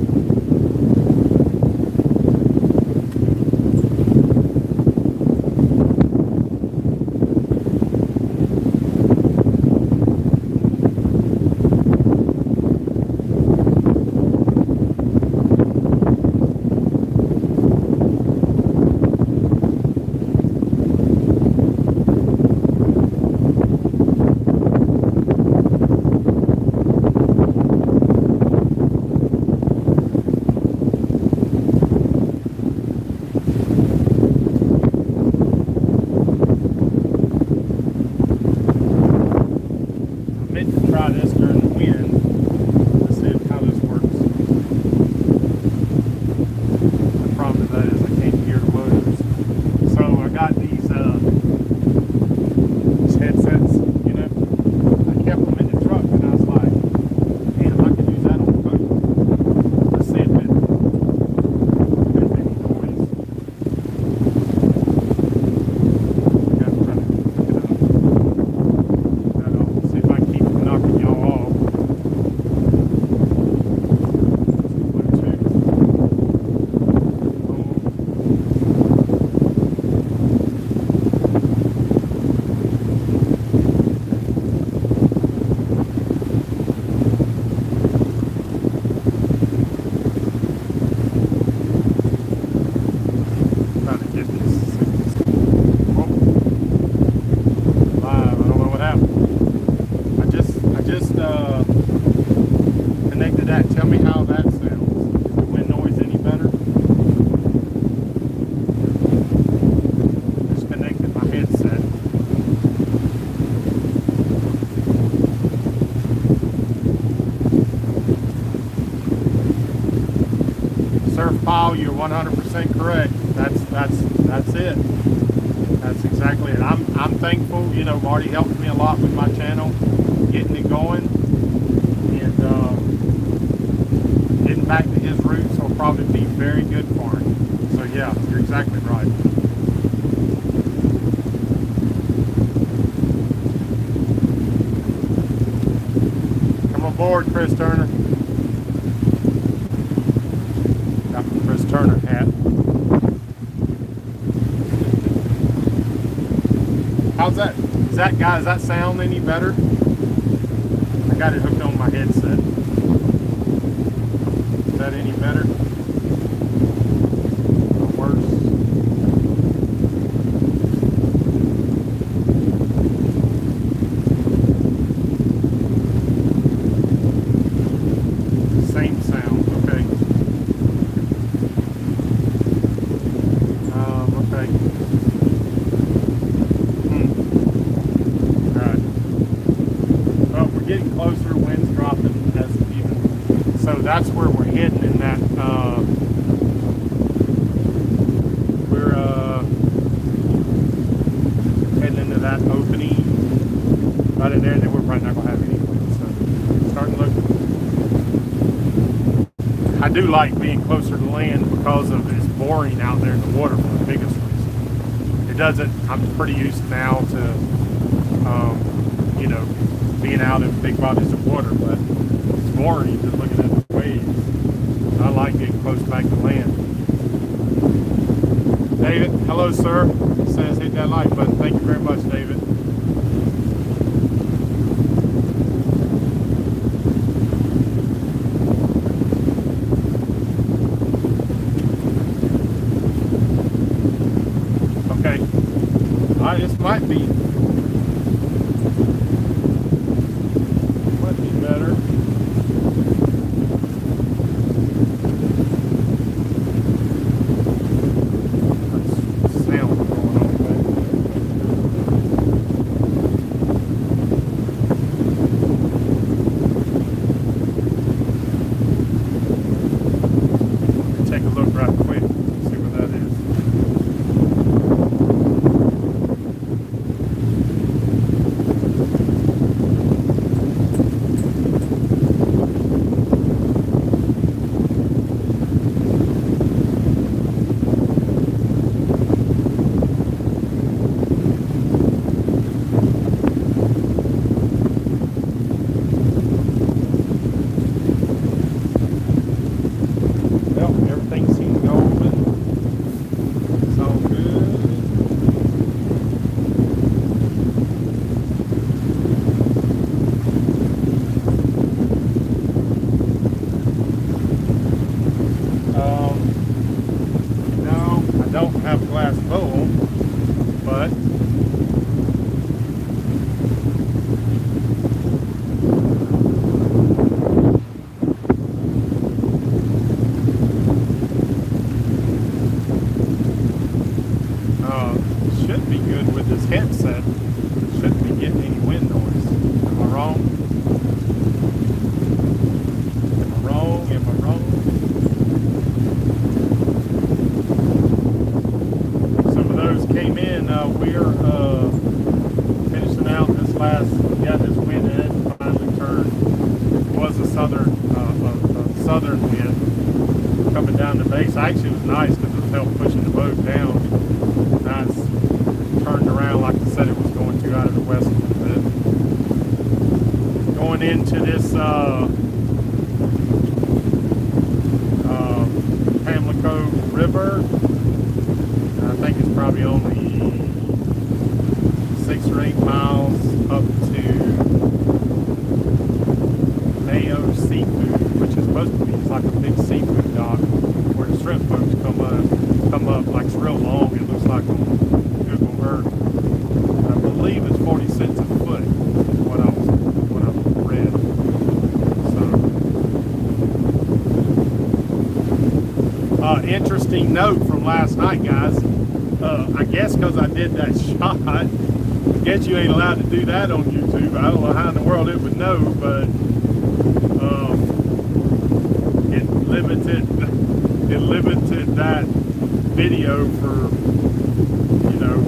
Tell me how that sounds. Is the wind noise any better? Disconnected my headset. Surf Pile, you're 100% correct. That's it. That's exactly it. I'm thankful. You know, Marty helped me a lot with my channel, getting it going, and getting back to his roots will probably be very good for him. So yeah, you're exactly right. Come aboard, Chris Turner. Got the Chris Turner hat. How's that? Is that, guy, does that sound any better? I got it hooked on my headset. Is that any better? Or worse? Same sound, okay. Okay. Getting closer, winds dropping as even. So that's where we're heading in that. We're heading into that opening right in there, and then we're probably not going to have any wind. So starting to look. I do like being closer to land because of it's boring out there in the water for the biggest reason. It doesn't. I'm pretty used now to, you know, being out in big bodies of water, but it's boring just looking at the waves. I like getting close back to land. David, hello sir. It says hit that like button. Thank you very much, David. Okay. This might be better. That's sound going on back there. Take a look right quick, see what that is. Glass bowl, but should be good with this headset. Shouldn't be getting any wind noise. Am I wrong? Am I wrong? Am I wrong? Came in, we're finishing out this last, this wind had finally turned. It was a southern wind coming down the base. Actually, it was nice because it felt pushing the boat down. Now it's turned around, like I said, it was going to out of the west a little bit. Going into this Pamlico River. I think it's probably only 6 or 8 miles up to Mayo Seafood, which is supposed to be, it's like a big seafood dock where the shrimp boats come up like it's real long. It looks like on Google Earth. I believe it's 40 cents a foot is what I read. So Interesting note from last night, guys. I guess because I did that shot, I guess you ain't allowed to do that on YouTube. I don't know how in the world it would know, but it limited that video for, you know,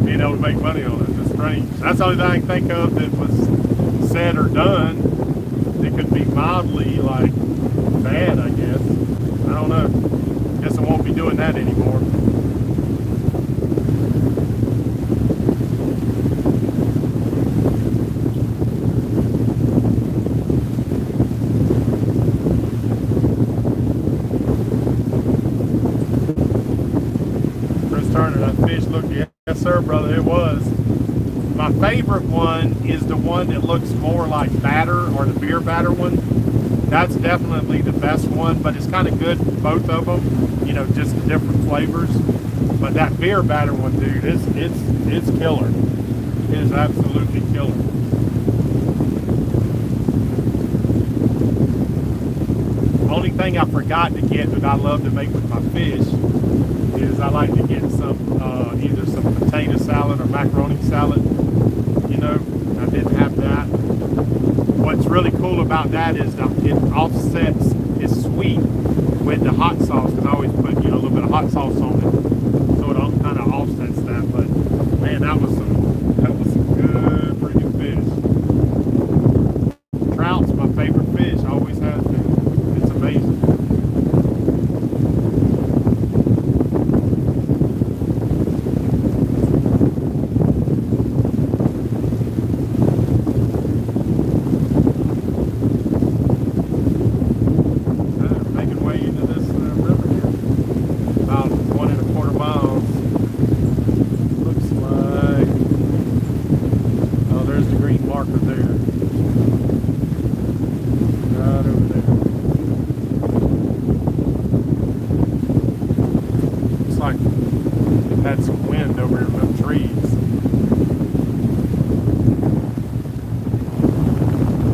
being able to make money on it. It's strange. That's the only thing I can think of that was said or done that could be mildly like bad, I guess. I don't know. Guess I won't be doing that anymore. Yes, sir, brother, it was. My favorite one is the one that looks more like batter, or the beer batter one. That's definitely the best one, but it's kind of good, both of them, you know, just the different flavors. But that beer batter one, dude, it's killer. It is absolutely killer. Only thing I forgot to get that I love to make with my fish is I like to get some either some potato salad or macaroni salad. You know, I didn't have that. What's really cool about that is that it offsets, it's sweet with the hot sauce, because I always put, you know, a little bit of hot sauce on it, so it kind of offsets that. But man, that was some good freaking fish. Trout's my favorite fish, always has been. It's amazing. Had some wind over in them trees.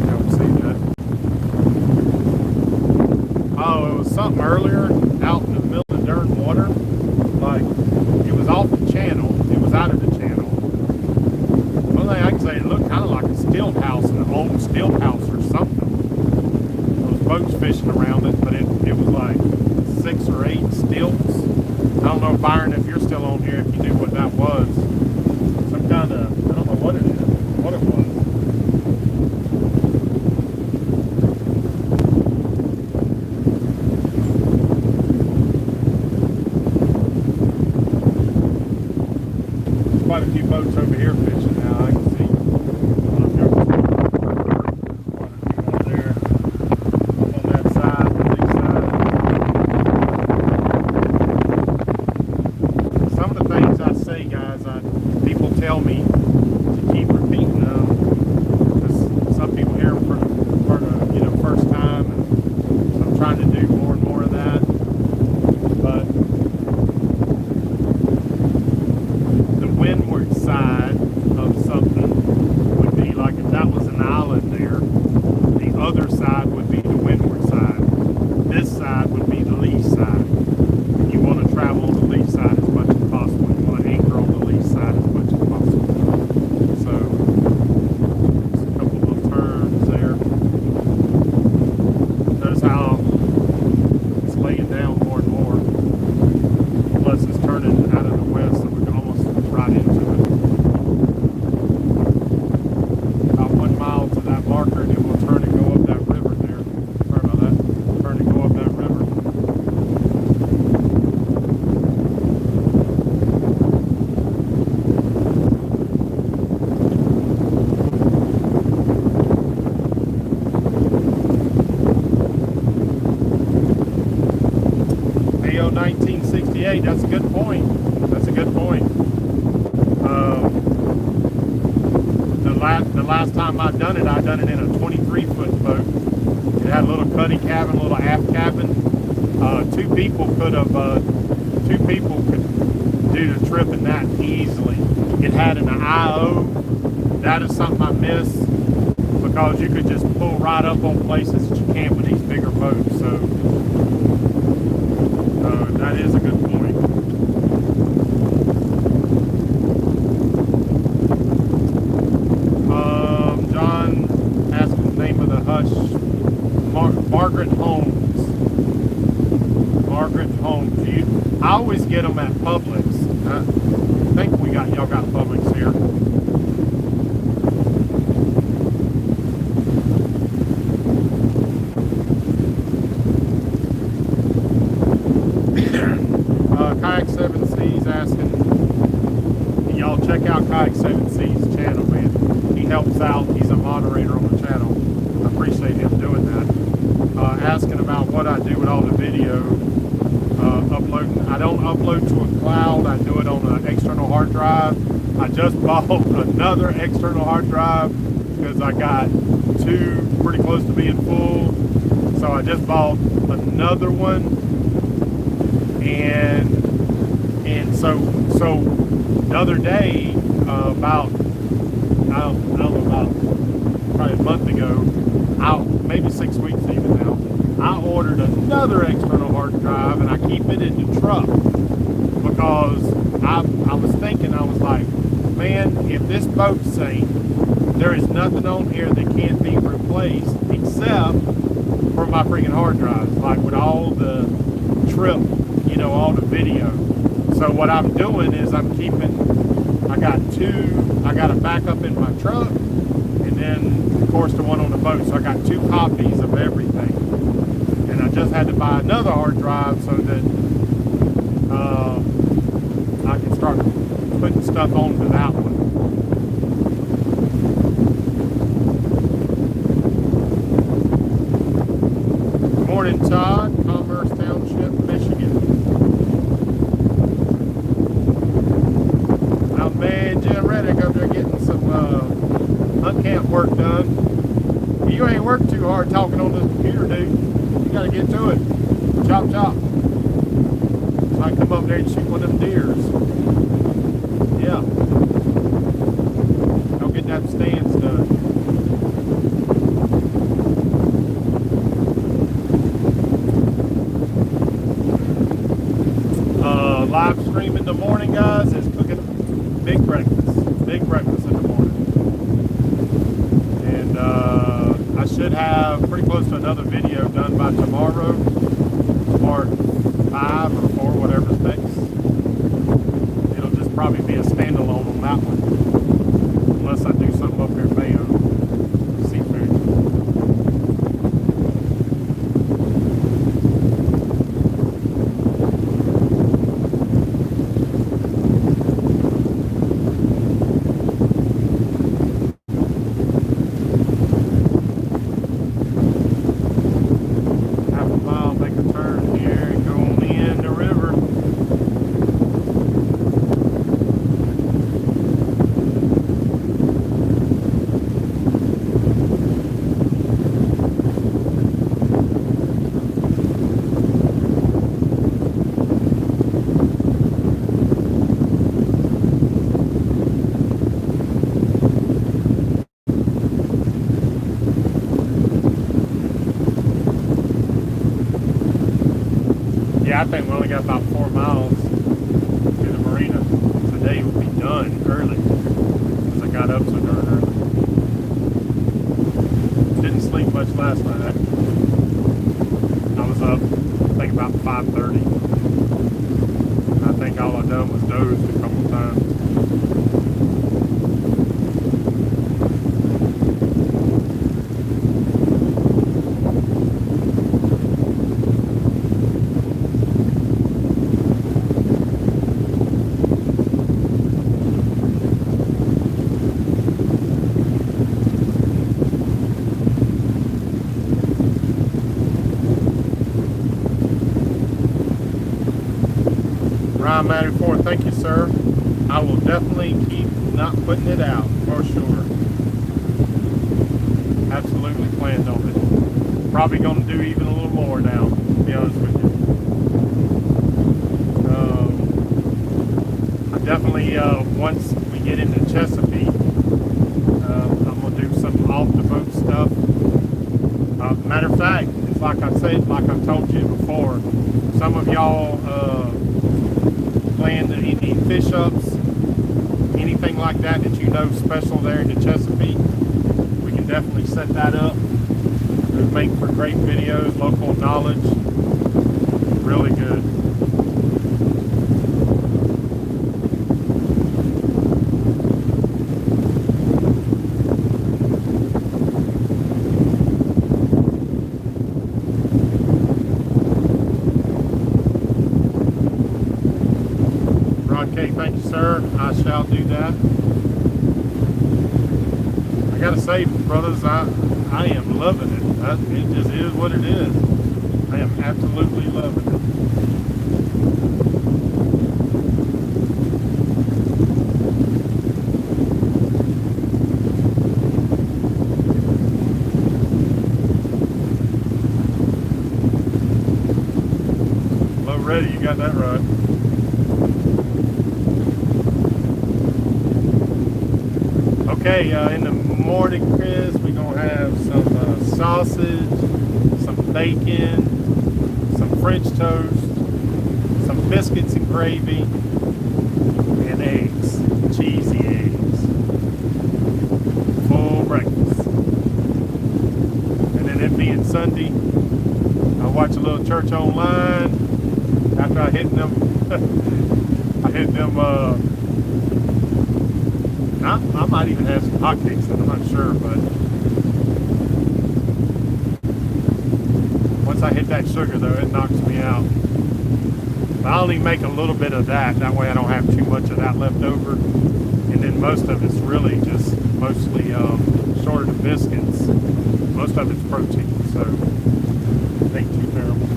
Don't see that. Oh, it was something earlier out in the middle of the darn water. Like, it was off the channel. It was out of the channel. One thing I can say, it looked kind of like a stilt house, an old stilt house or something. Those boats fishing around it, but it was like 6 or 8 stilts. I don't know, Byron, if you're still on here, if you knew what that was. Some kind of, I don't know what it is, what it was. There's quite a few boats over here fishing now, I can see. Quite a few out there. Up on that side, the big side. Some of the things I say, guys, people tell me to keep repeating them, because some people hear them for the, you know, first time, and so I'm trying to do more and more of that. But the windward side of something would be like, if that was an island there, the other side would be the windward side. This side would be the lee side. You want to travel on the lee side as much as possible. You want to anchor on the lee side as much as possible. So, just a couple of turns there. Notice how it's laying down more and more. Plus it's turning out of the west, so we're almost right into it. About 1 mile to that marker, and it will turn and go up that river there. Sorry about that. Turn and go up that river. Mayo 1968, that's a good point. That's a good point. The last time I done it in a 23-foot boat. It had a little cuddy cabin, a little aft cabin. Two people could do the trip in that easily. It had an IO. That is something I miss, because you could just pull right up on places that you can't with these bigger boats. So Margaret Homes. Margaret Homes. I always get them at Publix. I think y'all got Publix here. Kayak 7 Seas asking, y'all check out Kayak 7 Seas channel, man. He helps out. He's a moderator on the channel. I appreciate him doing that. Asking about what I do with all the video uploading. I don't upload to a cloud. I do it on an external hard drive. I just bought another external hard drive because I got two pretty close to being full. So I just bought another one. And so the other day, about probably a month ago, maybe 6 weeks even now, I ordered another external hard drive, and I keep it in the truck because I was thinking, I was like, man, if this boat sinks, there is nothing on here that can't be replaced except for my freaking hard drives, like with all the trip, all the video. So what I'm doing is I got a backup in my truck, and then of course the one on the boat. So I got 2 copies of everything, and I just had to buy another hard drive so that I can start putting stuff onto that one. Good morning, Todd, Commerce Township, Michigan. Man, Jim Reddick up there getting some hunt camp work done. You ain't worked too hard talking on the computer, dude. You gotta get to it. Chop, chop. So I can come up there and shoot one of them deers. Yeah. Go get that stance done. Live stream in the morning, guys, is cooking big breakfast in the morning. And I should have pretty close to another video done by tomorrow, part 5 or 4, whatever's next. It'll just probably be a standalone on that one, unless I do something up here in Mayo. Seafood. I think we only got about 4 miles to the marina. Today will be done early because I got up so darn early. Didn't sleep much last night. I was up, I think about 5:30. I think all I done was dozed a couple of times. Ryan Matty 4, thank you, sir. I will definitely keep not putting it out, for sure. Absolutely planned on it. Probably going to do even a little more now, to be honest with you. I definitely, once we get into Chesapeake, I'm going to do some off-the-boat stuff. Matter of fact, it's like I said, like I've told you before, some of y'all plan any fish ups, anything like that you know special there in the Chesapeake, we can definitely set that up. They make for great videos, local knowledge. Really good. Okay, thank you, sir. I shall do that. I gotta say, brothers, I am loving it. It just is what it is. I am absolutely loving it. Low ready, you got that right. Okay, in the morning, Chris, we're going to have some sausage, some bacon, some French toast, some biscuits and gravy, and eggs, cheesy eggs. Full breakfast. And then it being Sunday, I watch a little church online. After I hit them, I might even have some hotcakes, I'm not sure, but once I hit that sugar, though, it knocks me out. But I only make a little bit of that way I don't have too much of that left over. And then most of it's really just mostly short of biscuits. Most of it's protein, so it ain't too terrible.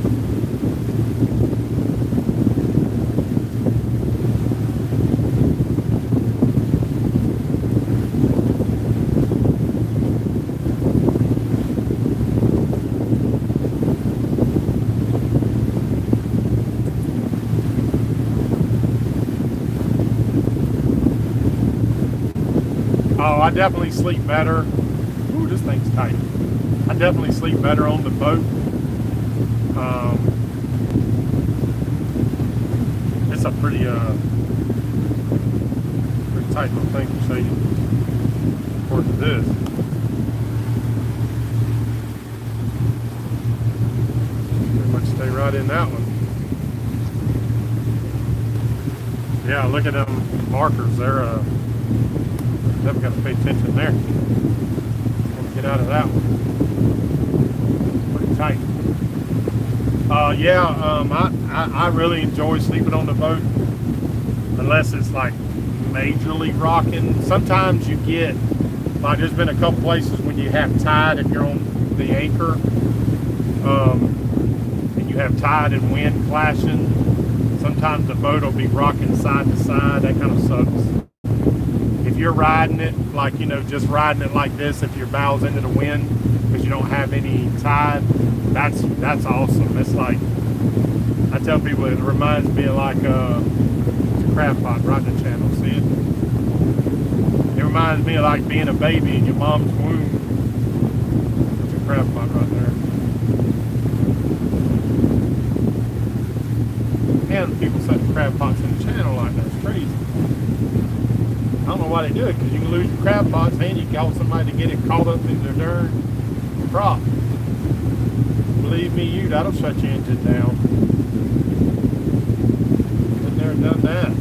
Oh, I definitely sleep better. Ooh, this thing's tight. I definitely sleep better on the boat. It's a pretty tight little thing to say, according to this. Pretty much stay right in that one. Yeah, look at them markers. They're definitely got to pay attention there. Want to get out of that one. Pretty tight. I really enjoy sleeping on the boat, unless it's like majorly rocking. Sometimes you get, like there's been a couple places when you have tide and you're on the anchor, and you have tide and wind clashing. Sometimes the boat will be rocking side to side. That kind of sucks. If you're riding it, like, just riding it like this, if your bow's into the wind because you don't have any tide, that's awesome. It's like, I tell people, it reminds me of like a crab pot right in the channel. See it? It reminds me of like being a baby in your mom's womb. It's a crab pot right there. And people set crab pots in the channel like that. It's crazy. I don't know why they do it, because you can lose your crab pots and you call somebody to get it caught up in their darn prop. Believe me, that'll shut your engine down. Been there and done that.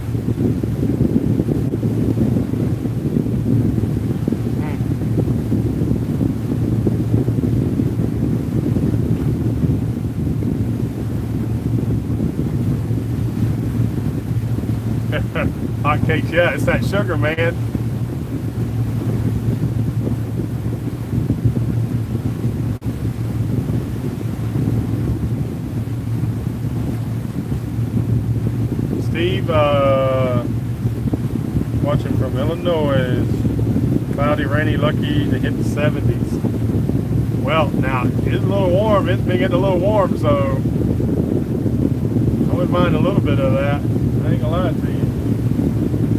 Hot cakes, yeah, it's that sugar, man. Steve, watching from Illinois. Cloudy, rainy, lucky to hit the 70s. Well, now, it's a little warm. It's been getting a little warm, so I wouldn't mind a little bit of that. I ain't gonna lie to you.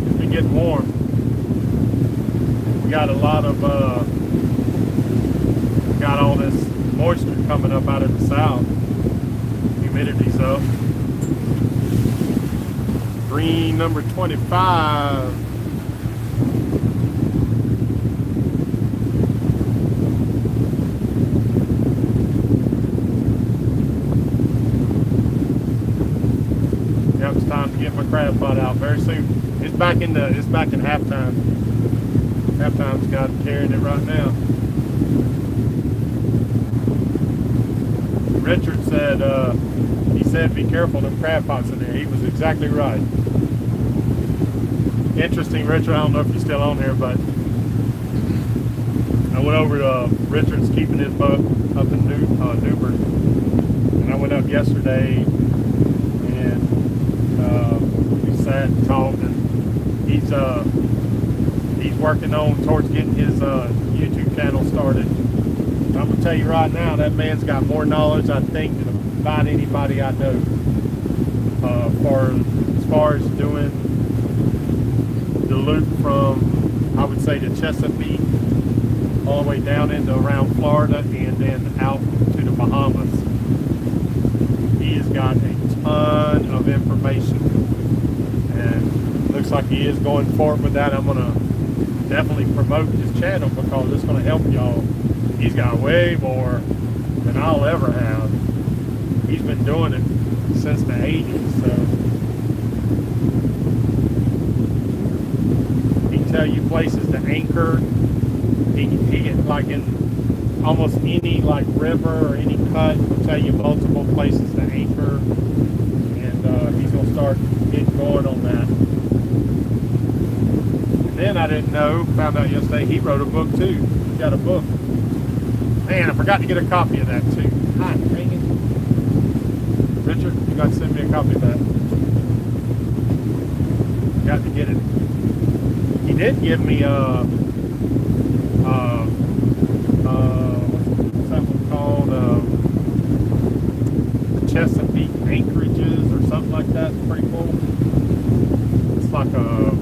It's been getting warm. We got a lot of, got all this moisture coming up out of the south. Humidity's up. Green number 25. time to get my crab pot out very soon. It's back in halftime. Halftime's got carrying it right now. Richard said, he said, be careful, them crab pots in there. He was exactly right. Interesting, Richard, I don't know if you're still on here, but I went over to Richard's keeping his boat up in Newburgh. And I went up yesterday and we sat and talked, and he's working towards getting his YouTube channel started. I'm gonna tell you right now, that man's got more knowledge, I think, than about anybody I know. As far as doing the loop from, I would say, the Chesapeake all the way down into around Florida and then out to the Bahamas. He has got a ton of information, and looks like he is going forward with that. I'm gonna definitely promote his channel because it's gonna help y'all. He's got way more than I'll ever have. He's been doing it since the 80s, so he can tell you places to anchor. He like in almost any like river or any cut, will tell you multiple places to anchor, and he's gonna start getting going on that. And then I didn't know, found out yesterday he wrote a book too. He got a book. Man, I forgot to get a copy of that too. Hi, dang it. Richard, you got to send me a copy of that. Got to get it. He did give me what's that one called? Chesapeake Anchorages or something like that. It's pretty cool. It's like a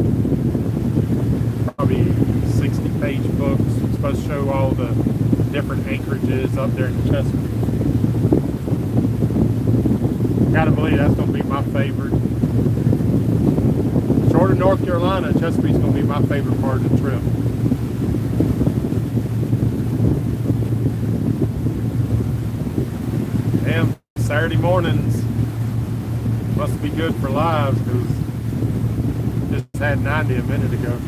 probably 60-page book. It's supposed to show all the different anchorages up there in the Chesapeake. Gotta believe that's gonna be my favorite. Short of North Carolina, Chesapeake's gonna be my favorite part of the trip. Damn, Saturday mornings must be good for lives because just had 90 a minute ago.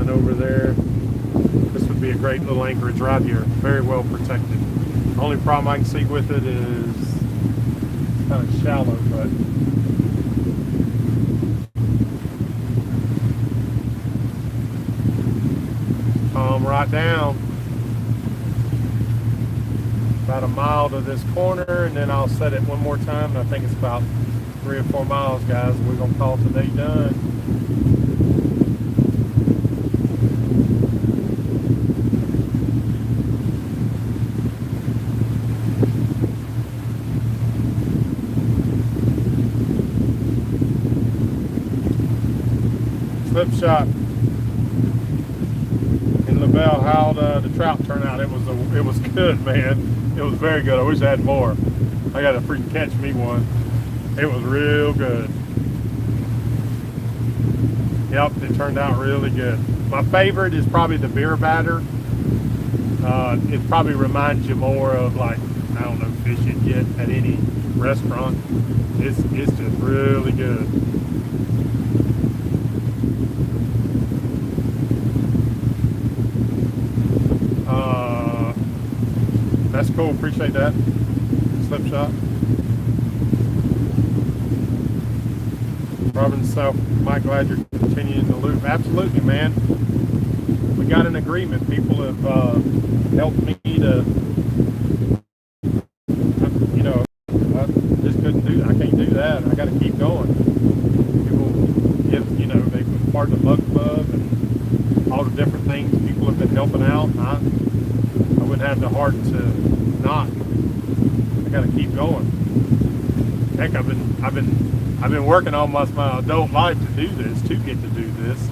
Over there. This would be a great little anchorage right here. Very well protected. The only problem I can see with it is kind of shallow, but come right down. About a mile to this corner, and then I'll set it one more time. And I think it's about 3 or 4 miles, guys. We're gonna call today done. Slip shot in LaBelle. How the trout turned out? It was good, man. It was very good. I wish I had more. I got to freaking catch me one. It was real good. Yep, it turned out really good. My favorite is probably the beer batter. It probably reminds you more of, like, I don't know, fish you'd get at any restaurant. It's just really good. That's cool. Appreciate that. Slip shot. Robin South, Mike, glad you're continuing the loop. Absolutely, man. We got an agreement. People have helped me to, you know, I just couldn't do that. I can't do that. I got to keep going. People give, you know, they've been part of the Bug Club and all the different things. People have been helping out. I wouldn't have the heart to not. I got to keep going. Heck, I've been working on my adult life to do this, to get to do this.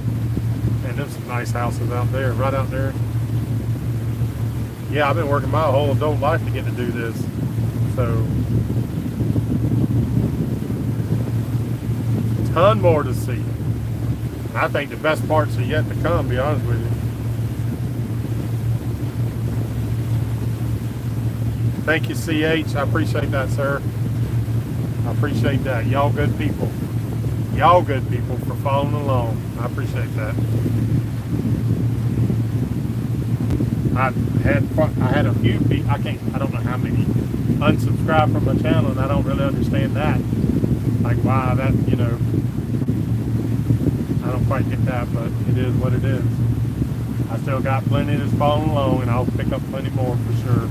And there's some nice houses out there, right out there. Yeah, I've been working my whole adult life to get to do this. So ton more to see. I think the best parts are yet to come, to be honest with you. Thank you, CH. I appreciate that, sir. I appreciate that. Y'all good people. Y'all good people for following along. I appreciate that. I had a few people, I don't know how many unsubscribed from my channel, and I don't really understand that. Like why that, you know, I don't quite get that, but it is what it is. I still got plenty that's following along, and I'll pick up plenty more for sure.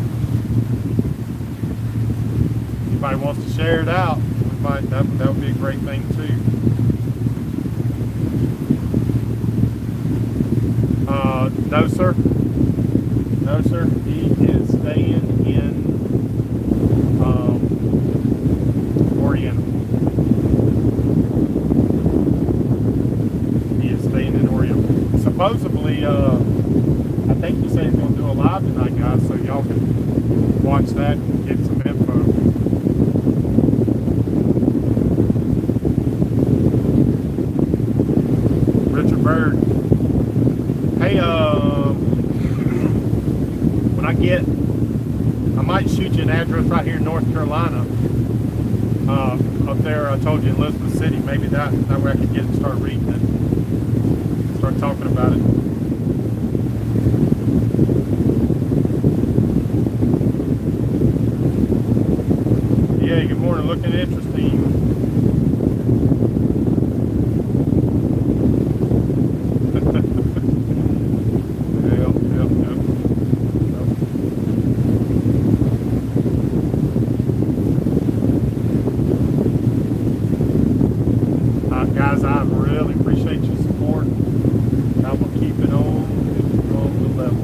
Anybody wants to share it out, we might, that would be a great thing too. No sir. No sir, he is staying in Oriental. He is staying in Oriental. Supposedly, I think he said he's going to do a live tonight, guys, so y'all can watch that and get some info. Richard Bird. Hey, I might shoot you an address right here in North Carolina. Up there, I told you in Elizabeth City. Maybe that way I could get it and start reading it. Start talking about it. Yeah, good morning. Looking interesting. Guys, I really appreciate your support. I will keep it on the level.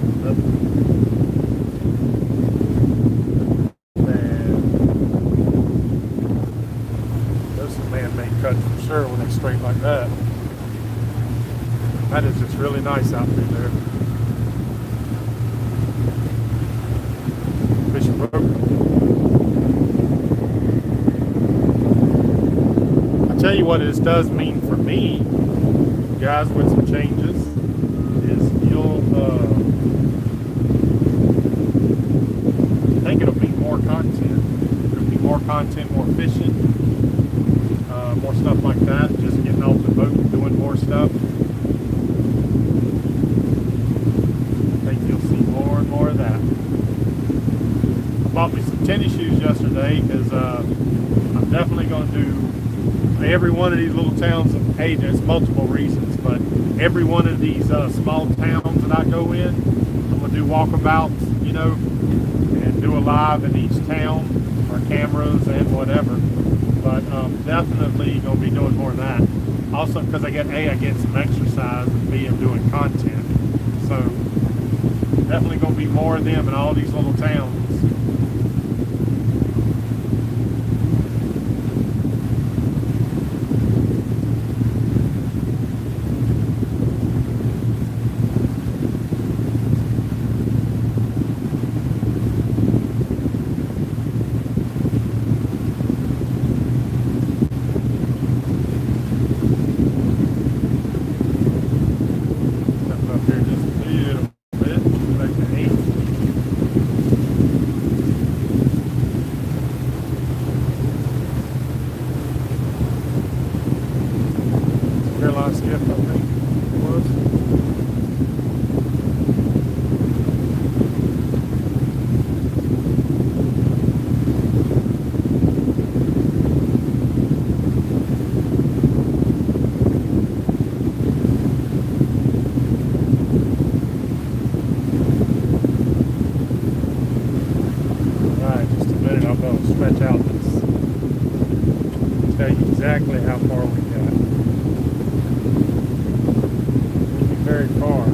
Man, those are man-made cuts for sure when they're straight like that. That is just really nice out through there. Fishing boat. Tell you what this does mean for me, guys, with some changes, is you'll I think it'll be more content. It'll be more content, more fishing, more stuff like that. Just getting off the boat and doing more stuff. I think you'll see more and more of that. I bought me some tennis shoes yesterday because I'm definitely going to do every one of these little towns. Hey, there's multiple reasons, but every one of these small towns that I go in, I'm going to do walkabouts, you know, and do a live in each town, or cameras and whatever. But definitely going to be doing more of that. Also, because I get some exercise and B, I'm doing content. So definitely going to be more of them in all these little towns. Stretch out this. Tell you exactly how far we got. We'll be very far.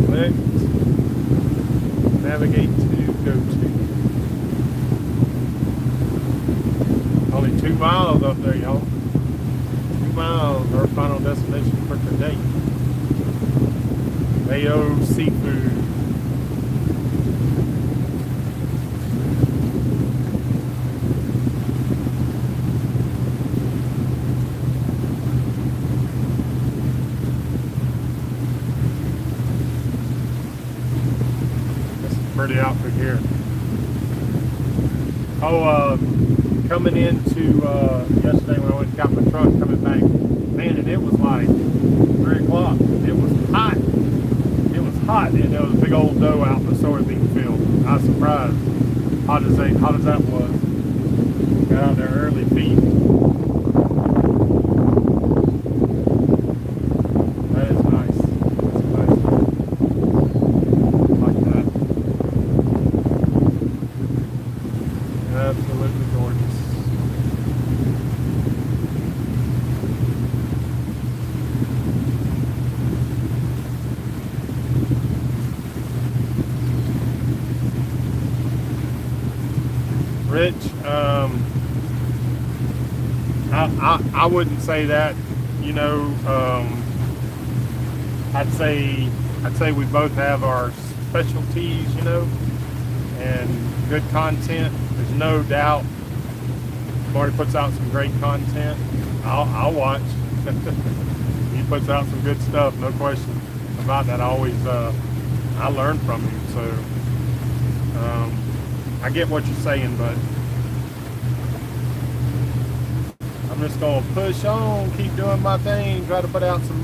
Select, navigate to, go to. Only 2 miles up there, y'all. Miles, our final destination for today. Mayo seafood. This is a pretty outfit here. Oh, coming into yesterday when I went and got my truck coming back, man, and it was like 3 o'clock. It was hot. It was hot, and there was a big old doe out in the soybean field. I was surprised. Hot as that was. Got out there early feet. That is nice. That's nice. Like that. Absolutely gorgeous. Rich, I wouldn't say that, you know. I'd say we both have our specialties, you know, and good content. There's no doubt Marty puts out some great content. I'll watch. He puts out some good stuff, no question about that. I learn from him, so I get what you're saying, but I'm just gonna push on, keep doing my thing, try to put out some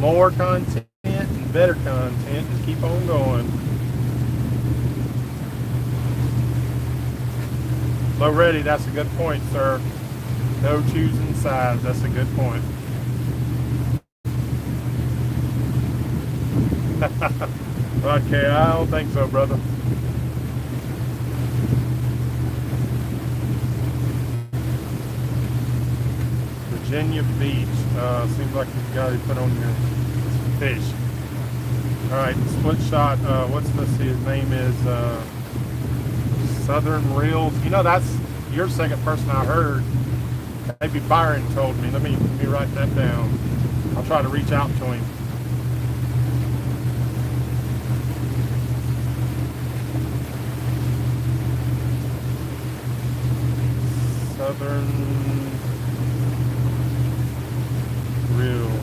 more content and better content. Just keep on going. Low ready, that's a good point, sir. No choosing sides, that's a good point. Okay, I don't think so, brother. Virginia Beach. Seems like you've got to put on your fish. Alright, split shot. What's this? His name is Southern Reels. You know, that's your second person I heard. Maybe Byron told me. Let me write that down. I'll try to reach out to him. Southern Reels.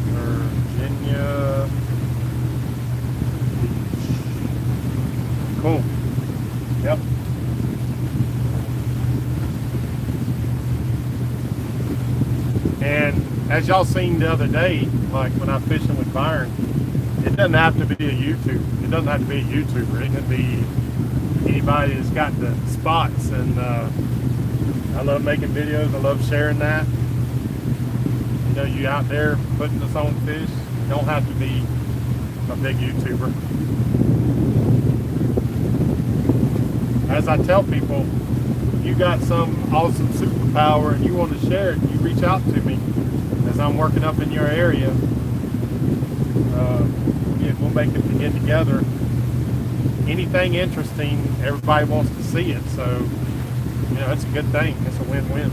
Virginia Beach. Cool. Yep. And as y'all seen the other day, like when I fishing with Byron, it doesn't have to be a YouTuber. It doesn't have to be a YouTuber. It can be anybody that's got the spots. And I love making videos. I love sharing that. You know, you out there putting us on fish. You don't have to be a big YouTuber. As I tell people, you got some awesome superpower and you want to share it, you reach out to me as I'm working up in your area. We'll make it to get together. Anything interesting, everybody wants to see it, so you know, it's a good thing. It's a win-win.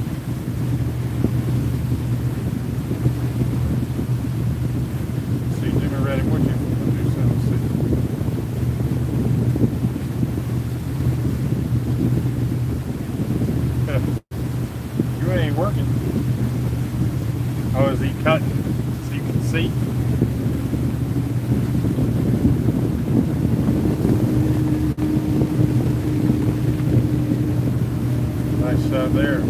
See, Jimmy ready, would you? Do something. You ain't working. Oh, is he cutting so you can see? Nice shot there.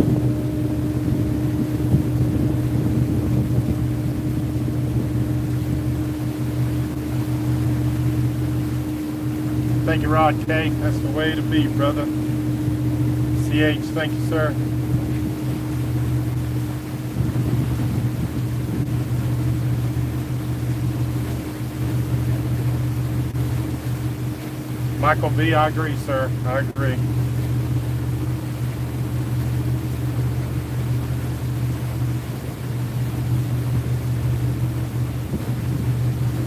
Thank you, Rod K. That's the way to be, brother. CH, thank you, sir. Michael V, I agree, sir. I agree.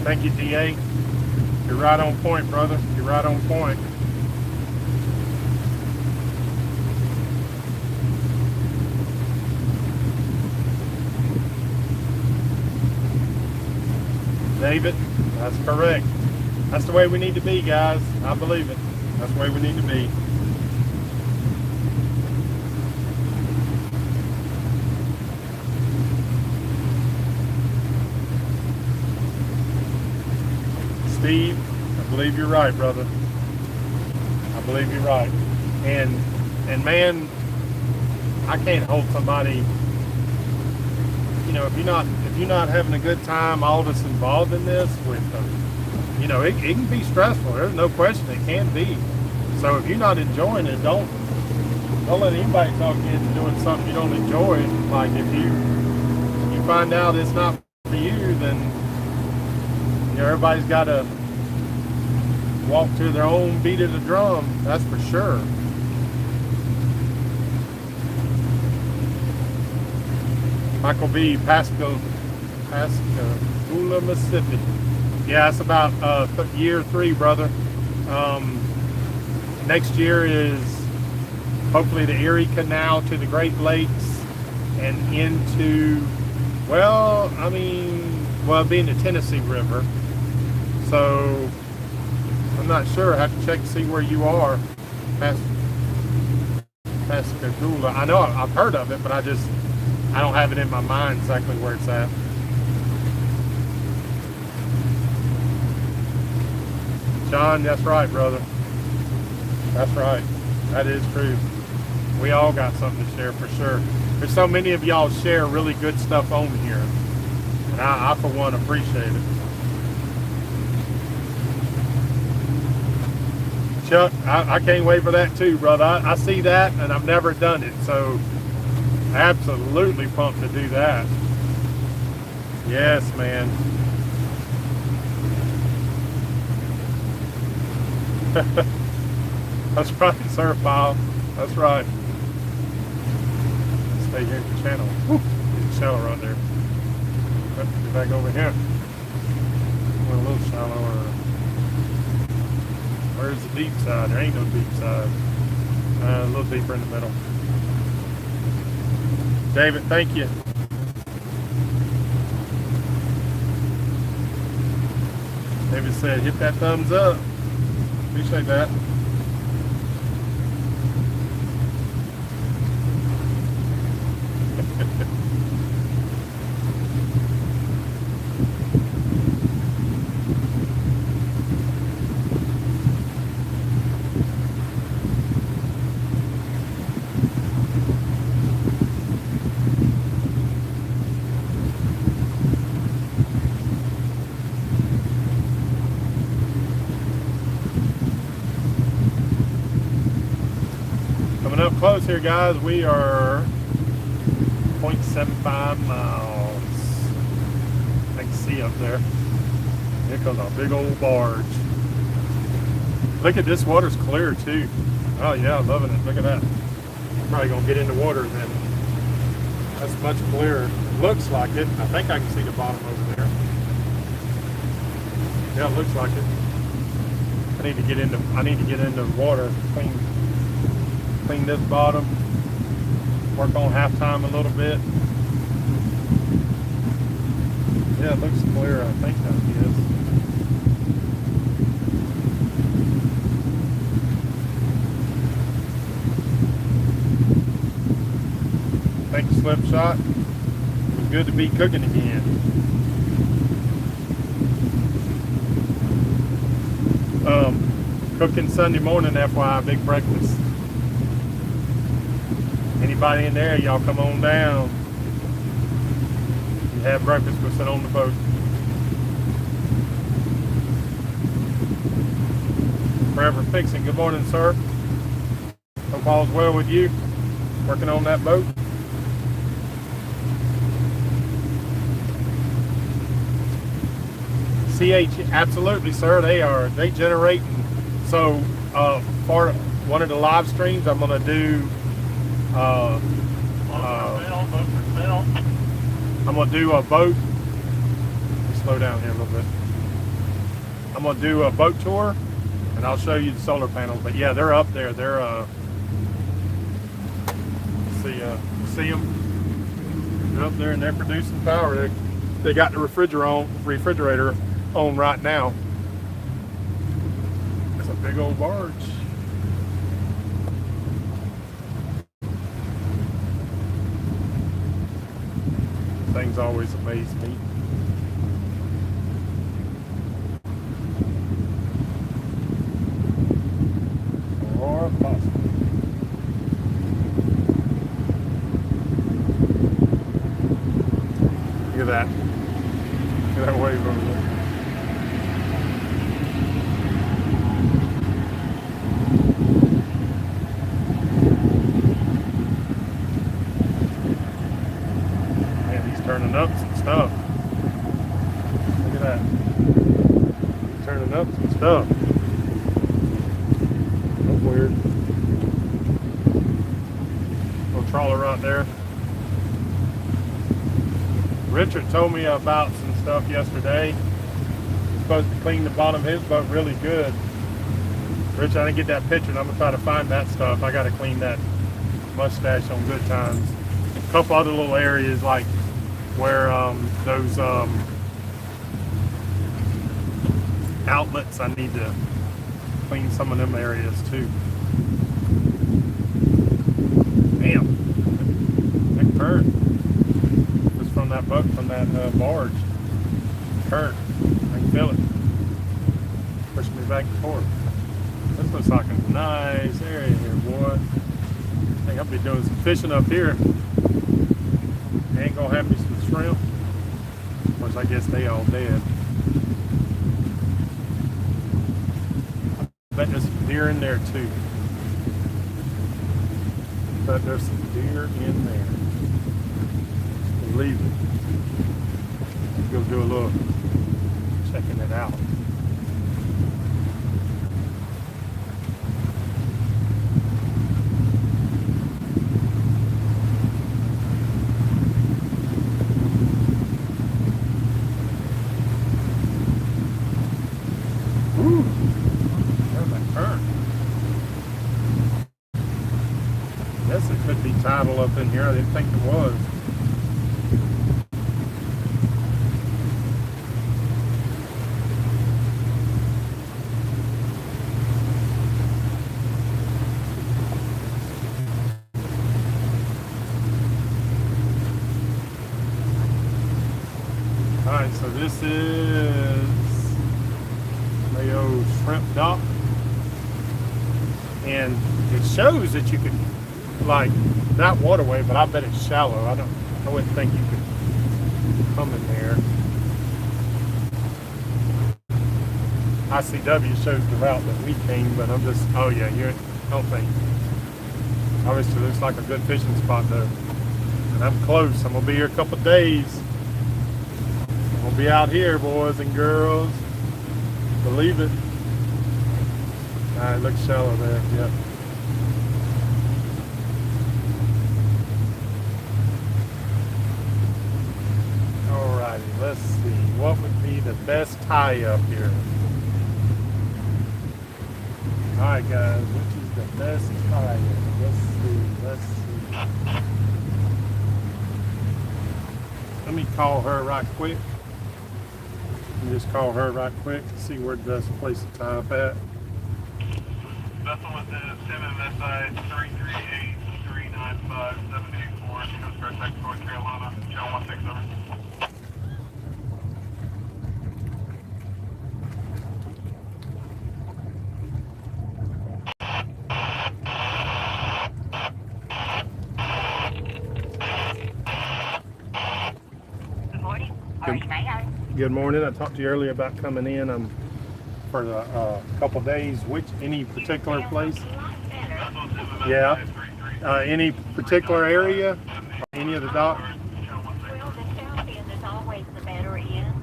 Thank you, DA. You're right on point, brother. You're right on point. David, that's correct. That's the way we need to be, guys. I believe it. That's the way we need to be. Steve, I believe you're right, brother. I believe you're right. And man, I can't hold somebody. You know, if you're not having a good time, all that's involved in this with you know, it can be stressful. There's no question it can be. So if you're not enjoying it, don't let anybody talk you into doing something you don't enjoy. Like if you find out it's not for you, then you know everybody's got to walk to their own beat of the drum. That's for sure. Michael B. Pascagoula, Mississippi. Yeah, it's about year 3, brother. Next year is hopefully the Erie Canal to the Great Lakes and into, well, being the Tennessee River. So I'm not sure. I have to check to see where you are. Pascagoula. I know I've heard of it, but I don't have it in my mind exactly where it's at. John, that's right, brother. That's right. That is true. We all got something to share for sure. There's so many of y'all share really good stuff on here. And I for one, appreciate it. Chuck, I can't wait for that too, brother. I see that and I've never done it. So absolutely pumped to do that. Yes, man. That's right, Sir Pile. That's right. Stay here at the channel. Woo, the channel right there. Get back over here. We're a little shallower. Where's the deep side? There ain't no deep side. A little deeper in the middle. David, thank you. David said, hit that thumbs up. Appreciate that. Up close here, guys. We are 0.75 miles. I can see up there. Here comes a big old barge. Look at this, water's clear too. Oh yeah, I'm loving it. Look at that. I'm probably gonna get in the water then. That's much clearer. Looks like it. I think I can see the bottom over there. Yeah, it looks like it. I need to get into the water, clean this bottom, work on halftime a little bit. Yeah, it looks clear. I think that is. Thank you, Slipshot. It was good to be cooking again. Cooking Sunday morning, FYI, big breakfast. Anybody in there, y'all come on down. You have breakfast, we'll sit on the boat. Forever Fixing, good morning, sir. Hope all's well with you. Working on that boat. CH, absolutely, sir. They generate. So, for one of the live streams, I'm going to do I'm gonna do a boat. Slow down here a little bit. I'm gonna do a boat tour, and I'll show you the solar panels. But yeah, they're up there. They're see them? They're up there and they're producing power. They got the refrigerator on right now. It's a big old barge. Things always amaze me. Or possible. Look at that. Look at that wave over there. Man, he's turning up some stuff. Look at that. He's turning up some stuff. That's weird. Little trawler right there. Richard told me about some stuff yesterday. He's supposed to clean the bottom of his boat really good. Richard, I didn't get that picture, and I'm gonna try to find that stuff. I gotta clean that mustache on good times. A couple other little areas like where those outlets, I need to clean some of them areas too. Damn, that current was from that boat, from that barge. Current, I can feel it pushing me back and forth. This looks like a nice area here, boy. I think I'll be doing some fishing up here. Ain't gonna have me some shrimp. Of course, I guess they all dead. I bet there's some deer in there too. But there's some deer in there. Believe it. Let's go do a little checking it out. Tidal up in here. I didn't think it was. Alright, so this is Mayo Shrimp Dock. And it shows that you can, like, not waterway, but I bet it's shallow. I wouldn't think you could come in there. ICW shows the route that we came, but I'm just, oh yeah, I don't think. Obviously looks like a good fishing spot though. And I'm close. I'm gonna be here a couple days. I'm gonna be out here, boys and girls. Believe it. It looks shallow there, yep. Let's see, what would be the best tie up here? Alright guys, which is the best tie up? Let's see. Let me call her right quick. Just call her right quick to see where the best place to tie up at. Vessel within 10 MSI 338-395-784. She goes Fairfax, North Carolina, channel 167. Good morning. I talked to you earlier about coming in. For a couple days. Any particular place? Yeah. Any particular area? Any of the docks? Well, the south end is always the better end,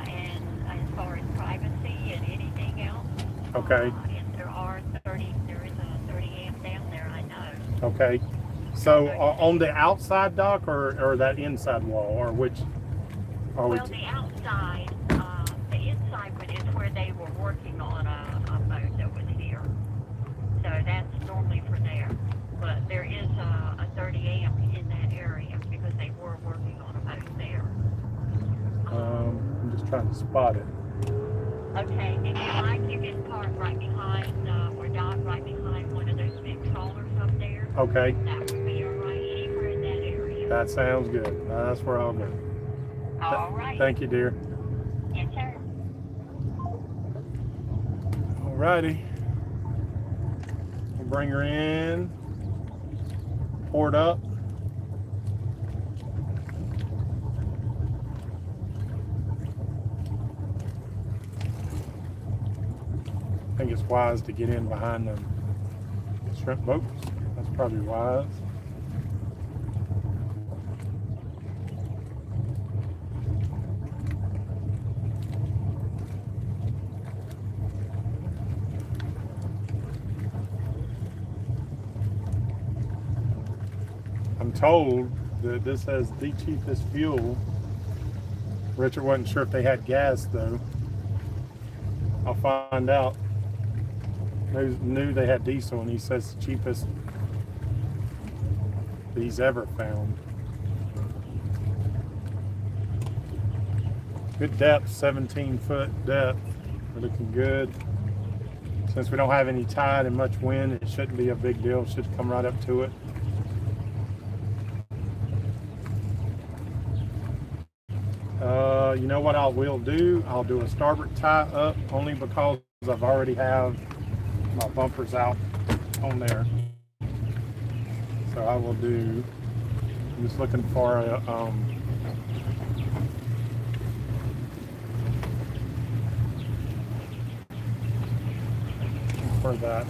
and as far as privacy and anything else. Okay. And there is a 30 amp down there, I know. Okay. So on the outside dock or that inside wall, or which? Well, the outside, the inside one is where they were working on a boat that was here. So that's normally for there. But there is a 30 amp in that area because they were working on a boat there. I'm just trying to spot it. Okay, if you like, you can park right behind, or dock right behind one of those big trawlers up there. Okay, That would be all right, anywhere in that area. that sounds good. That's where I'll go. All right. Thank you, dear. Yes, sir. Alrighty. We'll bring her in. Port up. I think it's wise to get in behind the shrimp boats. That's probably wise. I'm told that this has the cheapest fuel. Richard wasn't sure if they had gas though. I'll find out. Knew they had diesel, and he says the cheapest he's ever found. Good depth, 17-foot depth. We're looking good. Since we don't have any tide and much wind, it shouldn't be a big deal. It should come right up to it. You know what I will do? I'll do a starboard tie up only because I've already have my bumpers out on there. So I will do, I'm just looking for a, for that,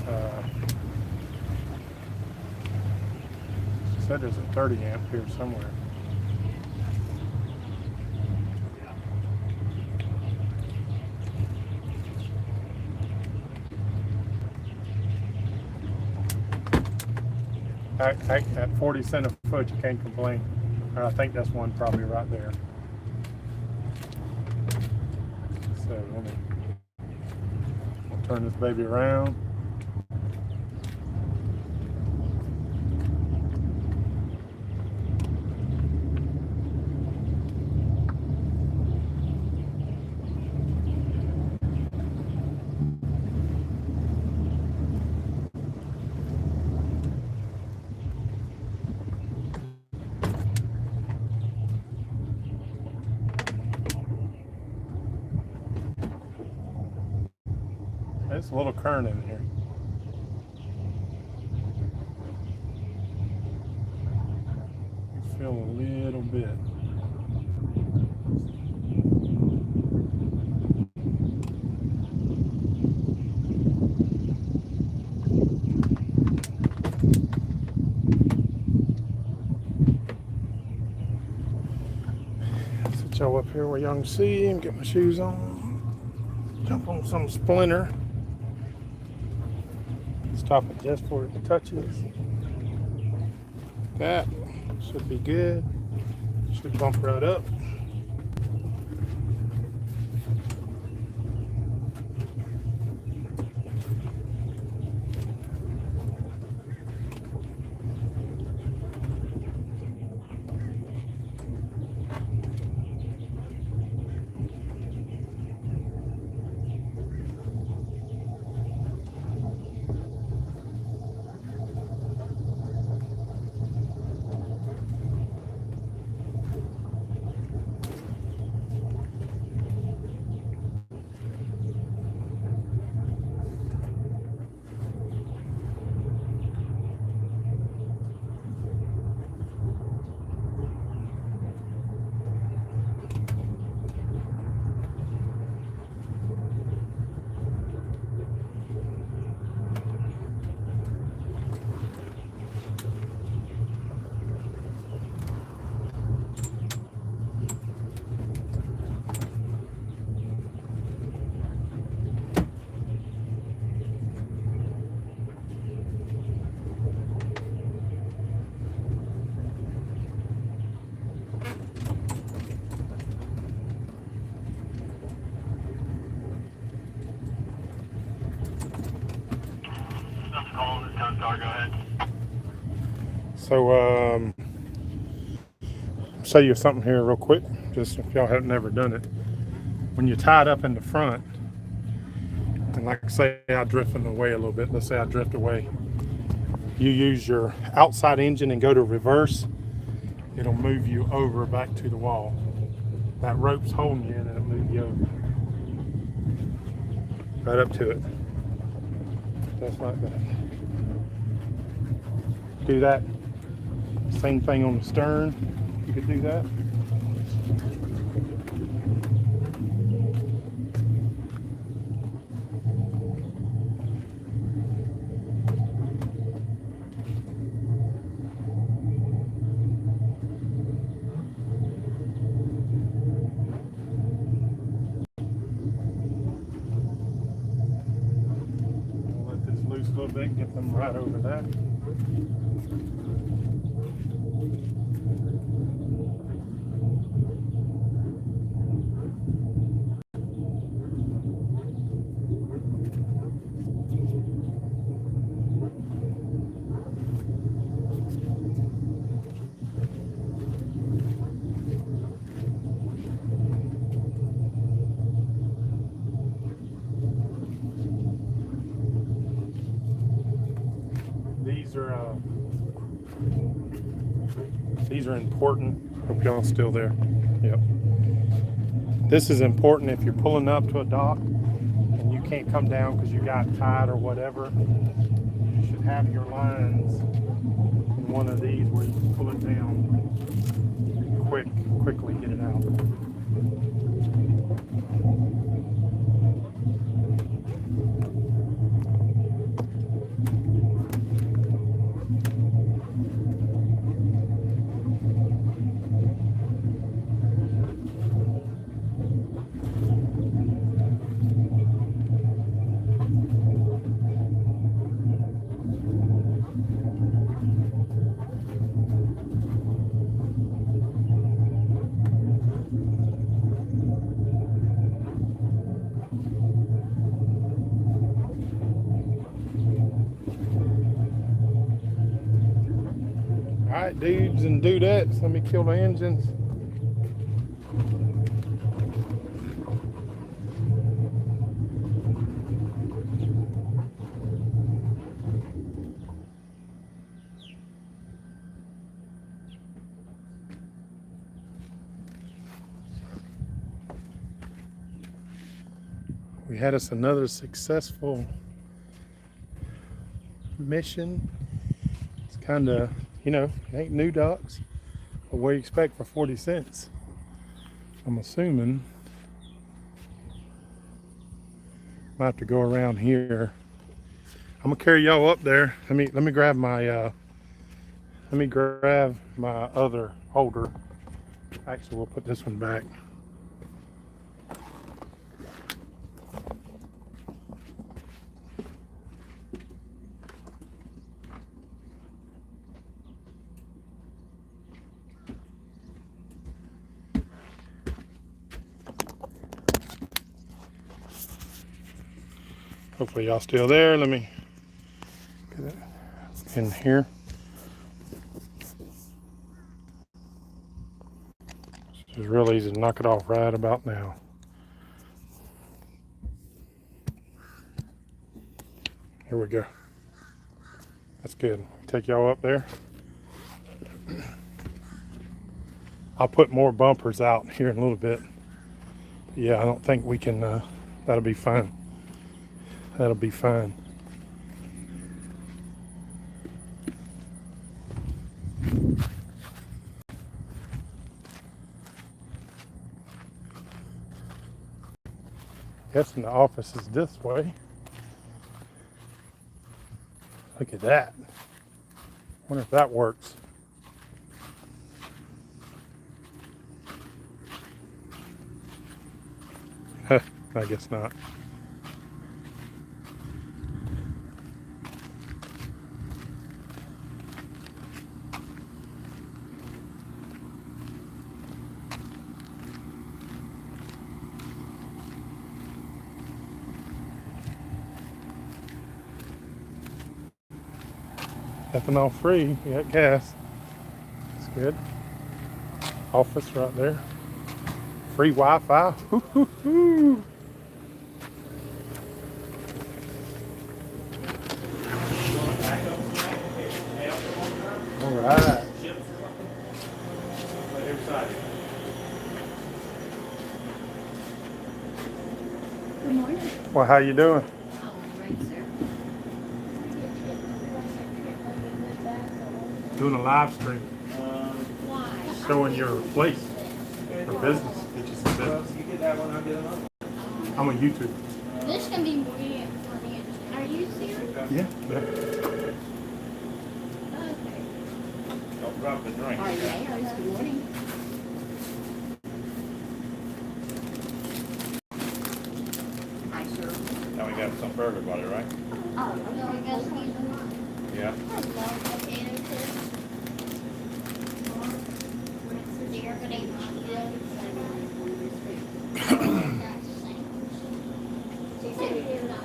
she said there's a 30 amp here somewhere. At 40 cents a foot, you can't complain. I think that's one probably right there. So let me turn this baby around. There's a little current in here. You feel a little bit. Sit y'all up here where y'all can see and get my shoes on. Jump on some splinter. Stop it just before it touches. That should be good. Should bump right up. Go ahead. So, show you something here real quick, just if y'all have never done it. when you're tied up in the front, and like say I drifting away a little bit, let's say I drift away, you use your outside engine and go to reverse, it'll move you over back to the wall. That rope's holding you and it'll move you over. Right up to it. Just like that. Do that. Same thing on the stern. You could do that. Let this loose a little bit, get them right over that. These are important. Hope y'all still there. Yep. This is important if you're pulling up to a dock and you can't come down because you got tied or whatever. You should have your lines in one of these where you can pull it down quickly get it out. Alright, dudes and dudettes, let me kill the engines. We had us another successful mission. It's kind of, you know, it ain't new docks, but what do you expect for 40 cents? I'm assuming I have to go around here. I'm gonna carry y'all up there. Let me grab my other holder. Actually, we'll put this one back. Hopefully y'all still there. Let me get it in here. It's real easy to knock it off right about now. Here we go. That's good. Take y'all up there. I'll put more bumpers out here in a little bit. Yeah, I don't think we can, that'll be fine. That'll be fine. Guessing the office is this way. Look at that. Wonder if that works. I guess not. Ethanol free, you got gas. That's good. Office right there. Free Wi-Fi. Hoo-hoo-hoo. All right. Good morning. Well, how you doing? Oh, great, sir. Doing a live stream, Why? showing your place, your business. Get you some business. You get that one, I'll get another. I'm on YouTube. This can be really funny. Are you serious? Yeah. Okay. Don't drop the drink. All right, Mayo, good morning. Hi, sir. Now we got some for everybody, right? Oh, no, I guess he's not. Yeah. Hello, potato chips. They're gonna eat my good. She said you did not.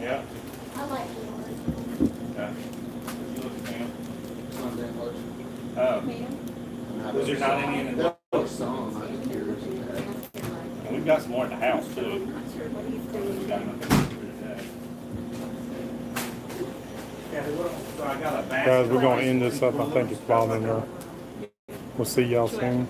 Yeah. I like yours. Yeah. You look at him. Not that much. Was there not any in the There's some, I can hear it. And we've got some more at the house too. We've got enough for today. So I got a basket. Guys, we're gonna end this up. I think it's falling there. We'll see y'all soon.